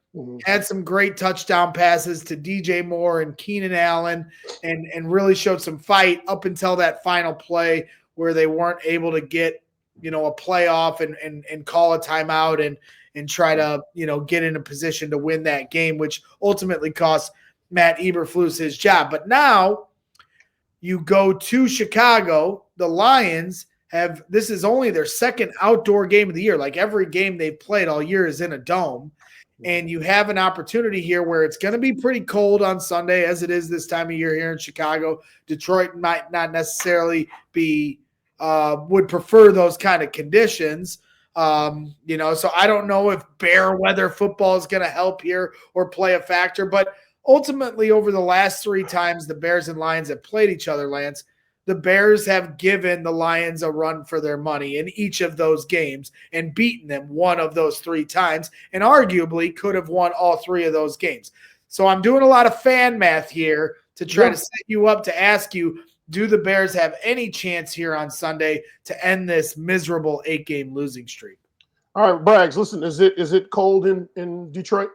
had some great touchdown passes to DJ Moore and Keenan Allen, and really showed some fight up until that final play where they weren't able to get, a playoff and call a timeout and try to, get in a position to win that game, which ultimately cost Matt Eberflus his job. But now you go to Chicago. The Lions this is only their second outdoor game of the year. Like every game they've played all year is in a dome. And you have an opportunity here where it's going to be pretty cold on Sunday, as it is this time of year here in Chicago. Detroit might not necessarily would prefer those kind of conditions. So I don't know if bear weather football is going to help here or play a factor, but ultimately, over the last 3 times the Bears and Lions have played each other, Lance, the Bears have given the Lions a run for their money in each of those games and beaten them one of those 3 times, and arguably could have won all 3 of those games. So I'm doing a lot of fan math here to try to set you up to ask you, Do the Bears have any chance here on Sunday to end this miserable 8-game losing streak? All right, Braggs, listen, is it cold in Detroit?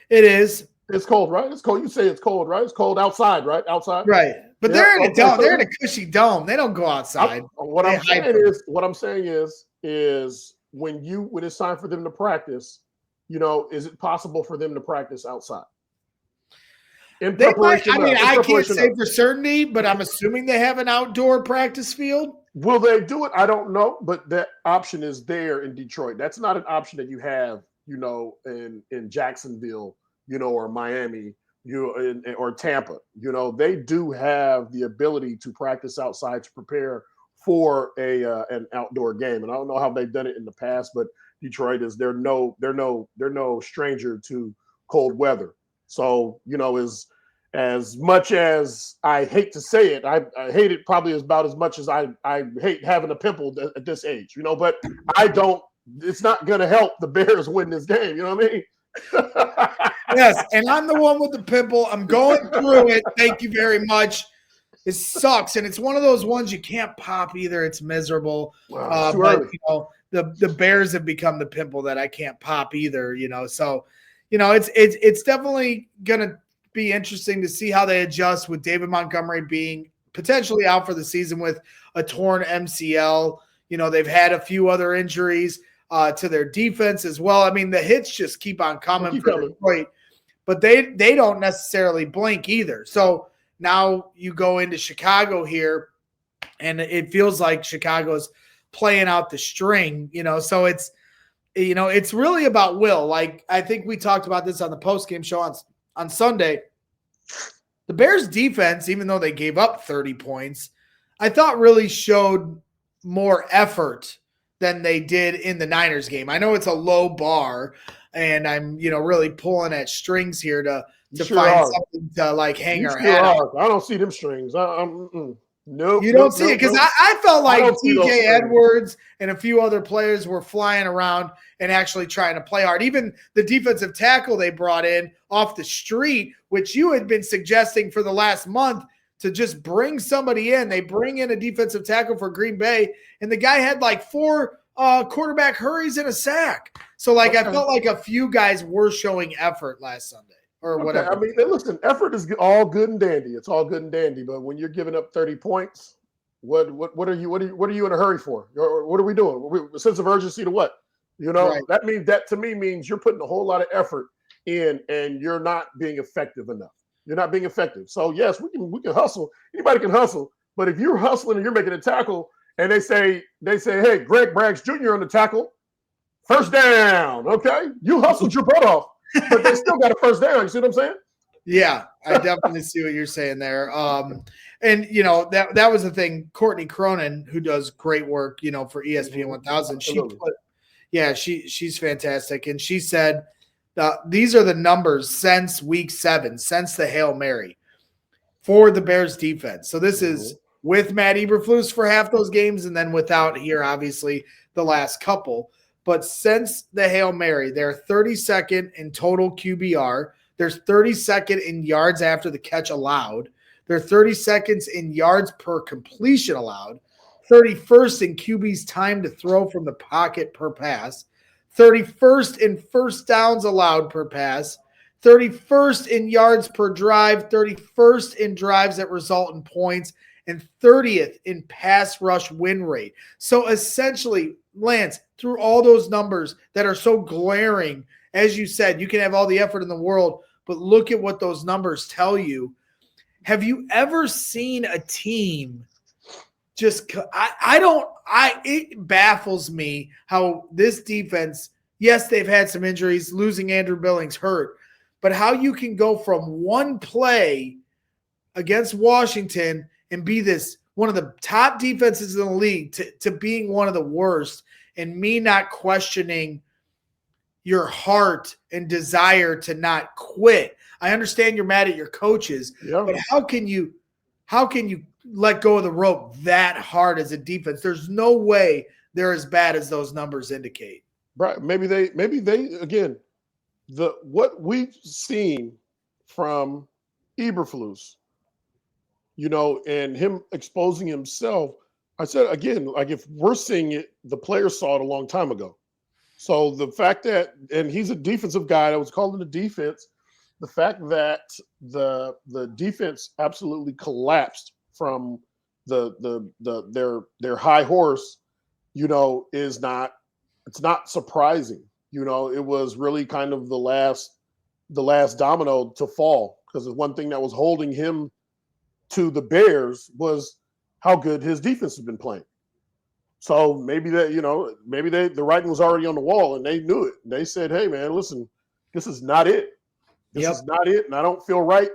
It is. It's cold, right? It's cold. You say it's cold, right? It's cold outside, right? Outside. Right. But Yeah, they're in a okay, dome. so They're in a cushy dome. They don't go outside. what They I'm hide saying from it. is, when it's time for them to practice, is it possible for them to practice outside? In They might. preparation I mean, of, in I can't preparation say of. for certainty, but I'm assuming they have an outdoor practice field. Will they do it? I don't know, but that option is there in Detroit. That's not an option that you have, in Jacksonville, or Miami, or Tampa. They do have the ability to practice outside to prepare for an outdoor game. And I don't know how they've done it in the past, but Detroit they're no stranger to cold weather. So, as much as I hate to say it, I hate it probably about as much as I hate having a pimple at this age, but it's not going to help the Bears win this game. You know what I mean? Yes, and I'm the one with the pimple. I'm going through it. Thank you very much. It sucks, and it's one of those ones you can't pop either. It's miserable. Wow, it's too But early. the Bears have become the pimple that I can't pop either. So it's definitely gonna be interesting to see how they adjust with David Montgomery being potentially out for the season with a torn MCL. They've had a few other injuries to their defense as well. I mean, the hits just keep on coming for Detroit, but they don't necessarily blink either. So now you go into Chicago here, and it feels like Chicago's playing out the string, so it's really about will. Like, I think we talked about this on the postgame show on Sunday. The Bears defense, even though they gave up 30 points, I thought really showed more effort than they did in the Niners game. I know it's a low bar, and I'm, really pulling at strings here to find something to like hang our hat on. I don't see them strings. Nope. You don't see it because I felt like DJ Edwards and a few other players were flying around and actually trying to play hard. Even the defensive tackle they brought in off the street, which you had been suggesting for the last month to just bring somebody in. They bring in a defensive tackle for Green Bay, and the guy had like 4 quarterback hurries and a sack. So, I felt like a few guys were showing effort last Sunday. Or whatever. I mean, listen, effort is all good and dandy. It's all good and dandy, but when you're giving up 30 points, what are you in a hurry for? Or what are we doing? A sense of urgency to what? Right. That to me means you're putting a whole lot of effort in, and you're not being effective enough. You're not being effective. So yes, we can hustle. Anybody can hustle, but if you're hustling and you're making a tackle, and they say, hey, Greg Braggs Jr. on the tackle, first down. Okay, you hustled your butt off. But they still got a first down. You see what I'm saying? Yeah, I definitely see what you're saying there. And that was the thing. Courtney Cronin, who does great work, for ESPN 1000, she's fantastic, and she said these are the numbers since week 7, since the Hail Mary for the Bears defense. So this is with Matt Eberflus for half those games, and then without here, obviously the last couple. But since the Hail Mary, they're 32nd in total QBR. They're 32nd in yards after the catch allowed. They're 32nd in yards per completion allowed. 31st in QB's time to throw from the pocket per pass. 31st in first downs allowed per pass. 31st in yards per drive. 31st in drives that result in points. And 30th in pass rush win rate. So essentially, Lance, through all those numbers that are so glaring, as you said, you can have all the effort in the world, but look at what those numbers tell you. Have you ever seen a team just it baffles me how this defense, yes, they've had some injuries, losing Andrew Billings hurt, but how you can go from one play against Washington and be one of the top defenses in the league to being one of the worst, and me not questioning your heart and desire to not quit. I understand you're mad at your coaches, but how can you let go of the rope that hard as a defense? There's no way they're as bad as those numbers indicate. Right. Maybe they again, what we've seen from Eberflus and him exposing himself. I said again, like if we're seeing it, the players saw it a long time ago. So the fact that, and he's a defensive guy that was called in the defense, the fact that the defense absolutely collapsed from their high horse, is not, it's not surprising. It was really kind of the last domino to fall, because the one thing that was holding him to the Bears was how good his defense has been playing. So maybe the writing was already on the wall and they knew it. They said, "Hey man, listen, this is not it. This is not it, and I don't feel right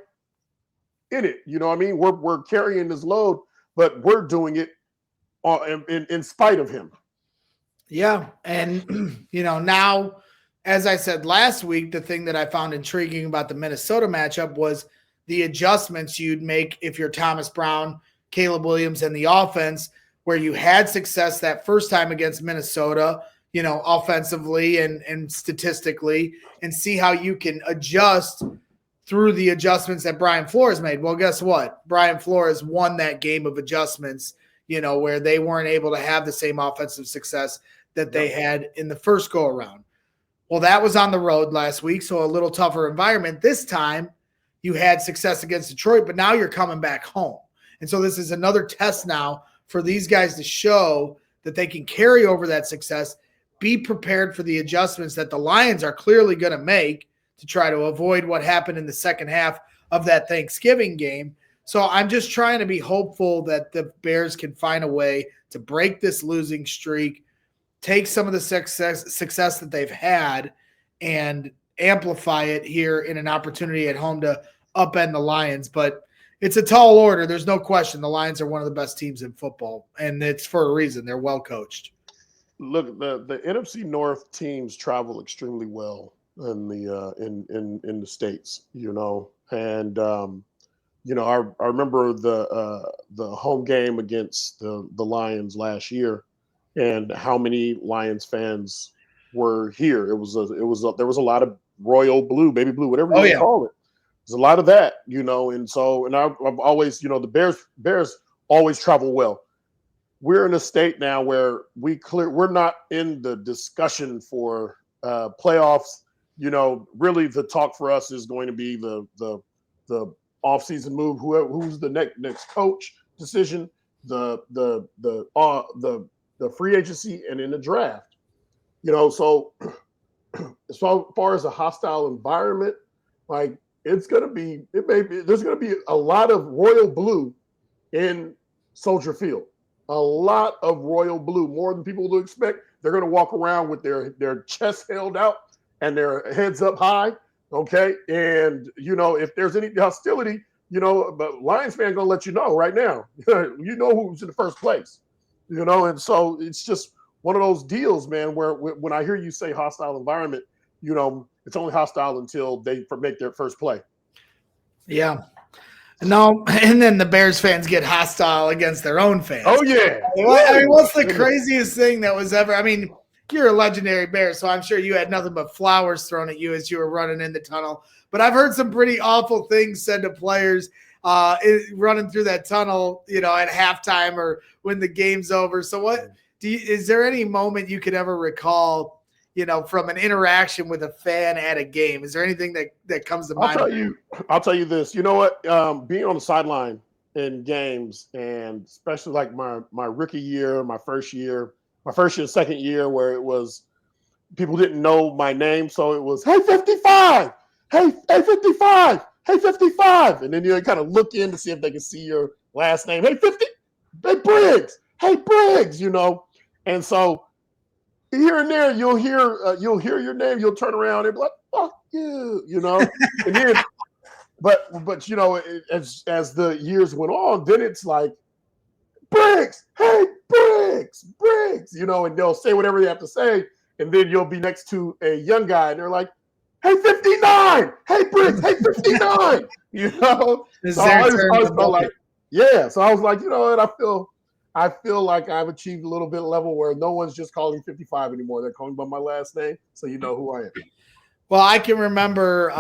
in it." You know what I mean? We're carrying this load, but we're doing it in spite of him. Yeah, and now, as I said last week, the thing that I found intriguing about the Minnesota matchup was the adjustments you'd make if you're Thomas Brown, Caleb Williams, and the offense, where you had success that first time against Minnesota, offensively and statistically, and see how you can adjust through the adjustments that Brian Flores made. Well, guess what? Brian Flores won that game of adjustments, where they weren't able to have the same offensive success that they had in the first go around. Well, that was on the road last week, so a little tougher environment. This time you had success against Detroit, but now you're coming back home. And so this is another test now for these guys to show that they can carry over that success, be prepared for the adjustments that the Lions are clearly going to make to try to avoid what happened in the second half of that Thanksgiving game. So I'm just trying to be hopeful that the Bears can find a way to break this losing streak, take some of the success that they've had and amplify it here in an opportunity at home to upend the Lions. But it's a tall order. There's no question. The Lions are one of the best teams in football, and it's for a reason. They're well coached. Look, the NFC North teams travel extremely well in the States, and I remember the home game against the Lions last year, and how many Lions fans were here. There was a lot of royal blue, baby blue, whatever you want to call it. There's a lot of that, and I've always, the Bears always travel well. We're in a state now where we're not in the discussion for playoffs. Really the talk for us is going to be the offseason move, who's the next coach decision, the free agency, and in the draft. So as far as a hostile environment, like there's going to be a lot of royal blue in Soldier Field. A lot of royal blue, more than people would expect. They're going to walk around with their chests held out and their heads up high. Okay. And, if there's any hostility, but Lions fan going to let you know right now, who's in the first place, and so it's just one of those deals, man, where when I hear you say hostile environment, it's only hostile until they make their first play. Yeah. No, and then the Bears fans get hostile against their own fans. Oh, yeah. I mean, what's the craziest thing that was ever? I mean, you're a legendary Bear, so I'm sure you had nothing but flowers thrown at you as you were running in the tunnel. But I've heard some pretty awful things said to players running through that tunnel, at halftime or when the game's over. So is there any moment you could ever recall, from an interaction with a fan at a game? Is there anything that comes to mind? I'll tell you this. You know what? Being on the sideline in games, and especially like my rookie year, my first year, second year, where it was people didn't know my name, so it was, "Hey, 55, hey 55, hey 55," and then you kind of look in to see if they can see your last name. "Hey 50, hey Briggs, hey Briggs," and so. Here and there, you'll hear your name. You'll turn around and be like, "Fuck you," And then, but as the years went on, then it's like, "Briggs, hey Briggs, and they'll say whatever they have to say, and then you'll be next to a young guy, and they're like, "Hey 59, hey Briggs, hey 59," So I felt like, yeah. So I was like, what? I feel like I've achieved a little bit of level where no one's just calling 55 anymore. They're calling by my last name, so you know who I am. Well, I can remember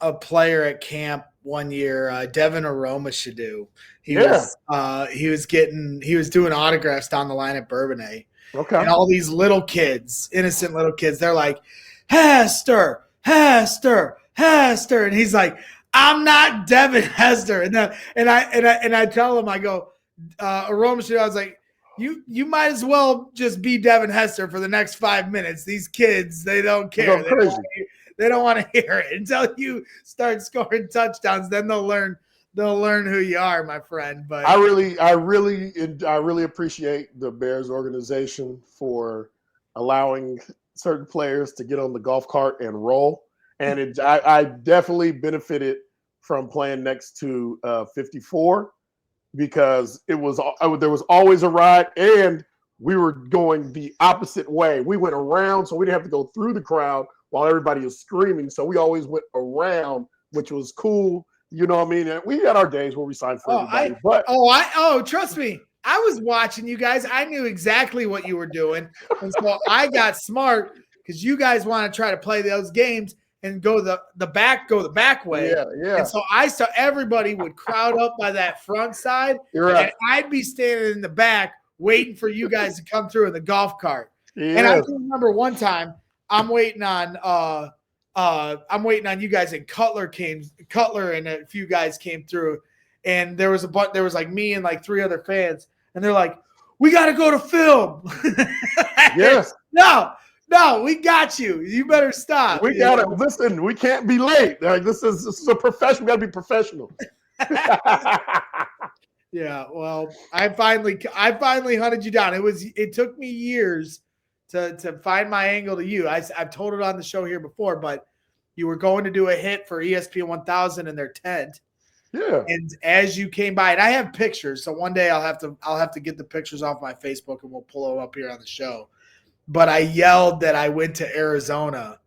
a player at camp one year, Devin Aromashadu. Yeah. He was doing autographs down the line at Bourbonnais, Okay. and all these little kids, innocent little kids, they're like, Hester, Hester, Hester, and he's like, I'm not Devin Hester, and I tell him, I go, Aromashadu, I was like, you might as well just be Devin Hester for the next 5 minutes. These kids, they don't care. They don't want to hear it until you start scoring touchdowns. Then they'll learn who you are, my friend. But I really appreciate the Bears organization for allowing certain players to get on the golf cart and roll. And I definitely benefited from playing next to 54 because there was always a ride, and we were going the opposite way. We went around, so we didn't have to go through the crowd while everybody was screaming. So we always went around, which was cool. You know what I mean? And we had our days where we signed for everybody. Trust me. I was watching you guys. I knew exactly what you were doing. And so I got smart because you guys want to try to play those games and go the back way. Yeah. And so I saw everybody would crowd up by that front side. You're right. And I'd be standing in the back waiting for you guys to come through in the golf cart. Yes. And I can remember one time I'm waiting on you guys, and Cutler and a few guys came through, and there was like me and like 3 other fans, and they're like, we got to go to film. Yes. No, we got you. You better stop. We got to listen. We can't be late. Like this is a professional. We got to be professional. Yeah. Well, I finally hunted you down. It took me years to find my angle to you. I've told it on the show here before, but you were going to do a hit for ESPN 1000 in their tent. Yeah. And as you came by, and I have pictures, so one day I'll have to get the pictures off my Facebook and we'll pull them up here on the show. But I yelled that I went to Arizona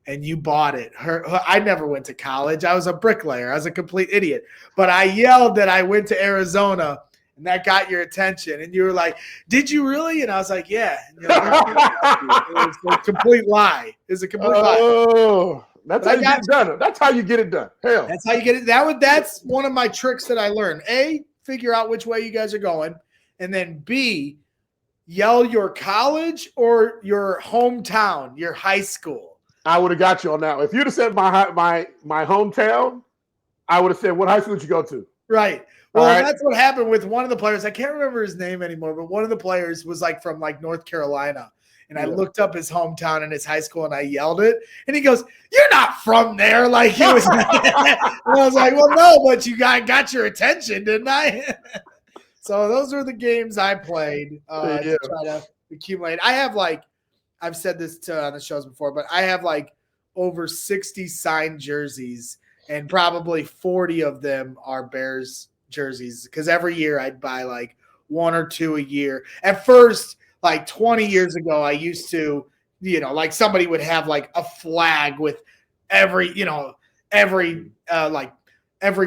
and you bought it. I never went to college. I was a bricklayer. I was a complete idiot. But I yelled that I went to Arizona, and that got your attention. And you were like, did you really? And I was like, yeah. It was a complete lie. It was a complete lie. Oh, that's how you get it done. That's how you get it done. Hell. That's how you get it. That's one of my tricks that I learned. A, figure out which way you guys are going. And then B, yell your college or your hometown, your high school. I would have got you on that. If you'd have said my hometown, I would have said, what high school did you go to? Right. Well, That's what happened with one of the players. I can't remember his name anymore, but one of the players was like from like North Carolina. And I looked up his hometown and his high school, and I yelled it. And he goes, "You're not from there." Like he was. And I was like, "Well, no, but you got your attention, didn't I?" So those were the games I played to try to accumulate. I have I've said this on the shows before, but I have like over 60 signed jerseys, and probably 40 of them are Bears jerseys, because every year I'd buy like 1 or 2 a year. At first, like 20 years ago, I used to, like somebody would have like a flag with every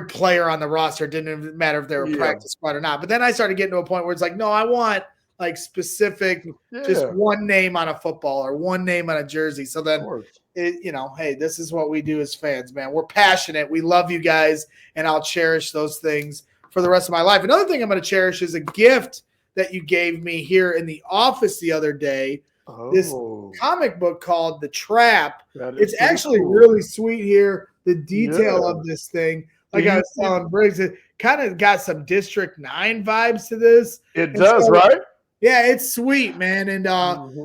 player on the roster. It didn't matter if they were practice squad or not. But then I started getting to a point where it's like, no, I want like specific, just one name on a football or one name on a jersey. So then, hey, this is what we do as fans, man. We're passionate. We love you guys, and I'll cherish those things for the rest of my life. Another thing I'm going to cherish is a gift that you gave me here in the office the other day. This comic book called The Trap. It's actually really sweet here. The detail of this thing, like I was telling Briggs, it kind of got some District 9 vibes to this. It does, right? Yeah, it's sweet, man. And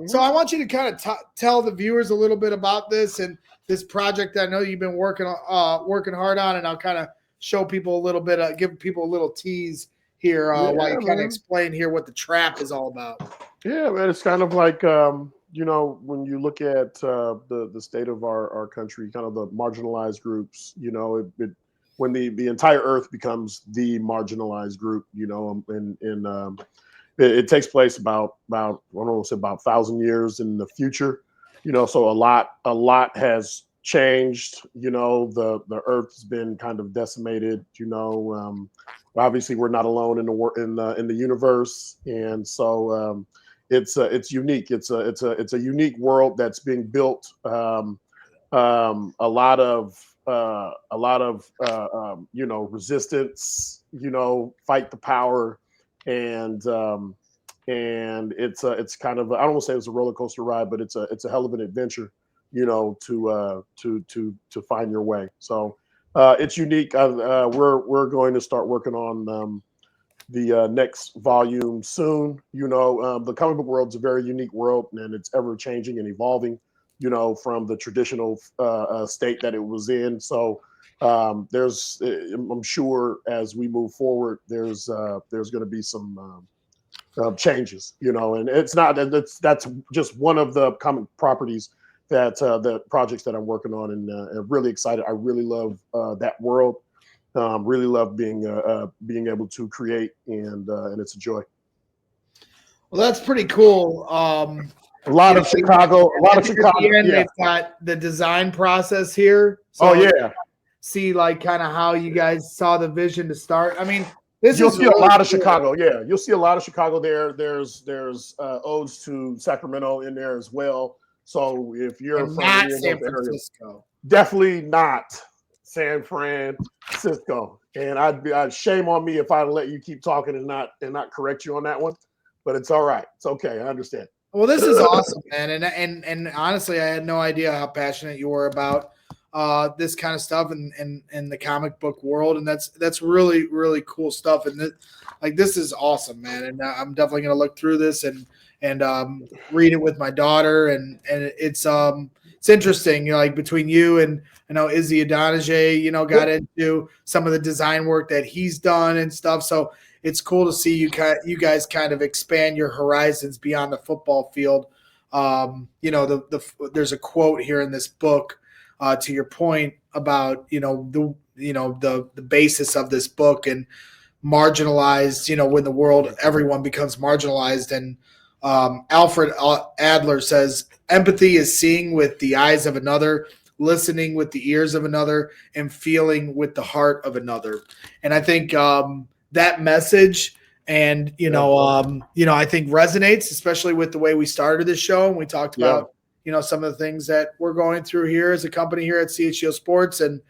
so I want you to kind of tell the viewers a little bit about this and this project that I know you've been working hard on, and I'll kind of show people a little bit, give people a little tease here while you kind of explain here what The Trap is all about. Yeah, man, it's kind of like when you look at the state of our country, kind of the marginalized groups, when the entire earth becomes the marginalized group, and it takes place about I don't know, say about 1,000 years in the future, so a lot has changed. The earth's been kind of decimated. Obviously we're not alone in the universe, and so it's unique. It's a unique world that's being built a lot of resistance, fight the power, and it's kind of, I don't want to say it's a roller coaster ride, but it's a hell of an adventure, to find your way. So it's unique. We're going to start working on the next volume soon. The comic book world's a very unique world, and it's ever changing and evolving, from the traditional state that it was in. So there's, I'm sure as we move forward, there's going to be some changes, and it's not, that's just one of the comic properties that the projects that I'm working on, and I'm really excited. I really love that world. Really love being able to create, and it's a joy. Well, that's pretty cool. A lot of Chicago. At the end, they've got the design process here. So see like kind of how you guys saw the vision to start. I mean, you'll see a lot of Chicago. Yeah, you'll see a lot of Chicago there. There's odes to Sacramento in there as well. So if you're from not San Francisco, definitely not San Francisco. And I'd shame on me if I let you keep talking and not correct you on that one. But it's all right. It's okay. I understand. Well, this is awesome, man. And honestly, I had no idea how passionate you were about this kind of stuff and the comic book world. And that's really, really cool stuff. And this is awesome, man. And I'm definitely going to look through this and read it with my daughter. And it's interesting, like between you and I know Izzy Adonijay, got into some of the design work that he's done and stuff. So it's cool to see you guys kind of expand your horizons beyond the football field. There's a quote here in this book to your point about the basis of this book and marginalized. When the world everyone becomes marginalized, and Alfred Adler says empathy is seeing with the eyes of another, listening with the ears of another, and feeling with the heart of another. And I think that message and I think resonates, especially with the way we started this show, and we talked about some of the things that we're going through here as a company here at CHGO Sports, and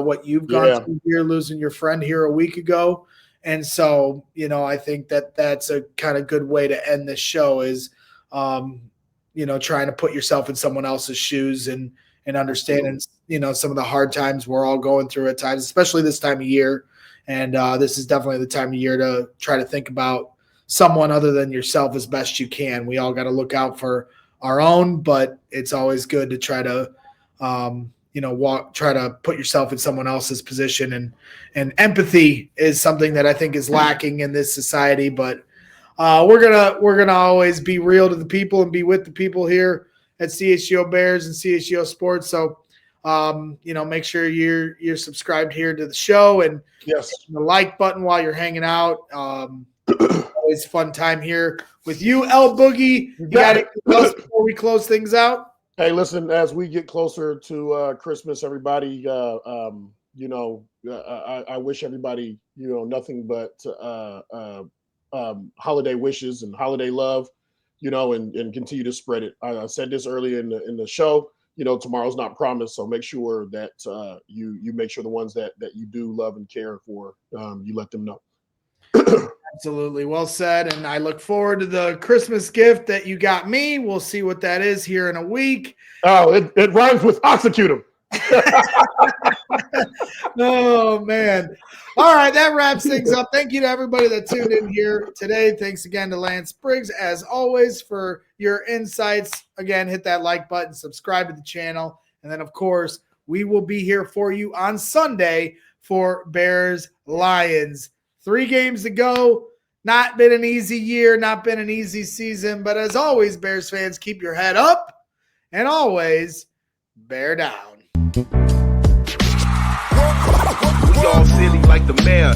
what you've gone through here, losing your friend here a week ago. And so I think that's a kind of good way to end this show is trying to put yourself in someone else's shoes and understanding some of the hard times we're all going through at times, especially this time of year. And this is definitely the time of year to try to think about someone other than yourself as best you can. We all got to look out for our own, but it's always good to try to, try to put yourself in someone else's position. And empathy is something that I think is lacking in this society. But we're gonna always be real to the people and be with the people here at CHGO Bears and CHGO Sports. So. Make sure you're subscribed here to the show and hit the like button while you're hanging out. Always fun time here with you, L Boogie. You got it before we close things out. Hey, listen, as we get closer to Christmas, everybody, I wish everybody, nothing but holiday wishes and holiday love, and continue to spread it. I said this earlier in the show. Tomorrow's not promised, so make sure that you make sure the ones that you do love and care for, you let them know. Absolutely. Well said. And I look forward to the Christmas gift that you got me. We'll see what that is here in a week. Oh, it rhymes with executum. Oh, man. All right, that wraps things up. Thank you to everybody that tuned in here today. Thanks again to Lance Briggs, as always, for your insights. Again, hit that like button, subscribe to the channel, and then, of course, we will be here for you on Sunday for Bears Lions. 3 games to go. Not been an easy year, not been an easy season, but as always, Bears fans, keep your head up and always bear down. We all silly like the mayor.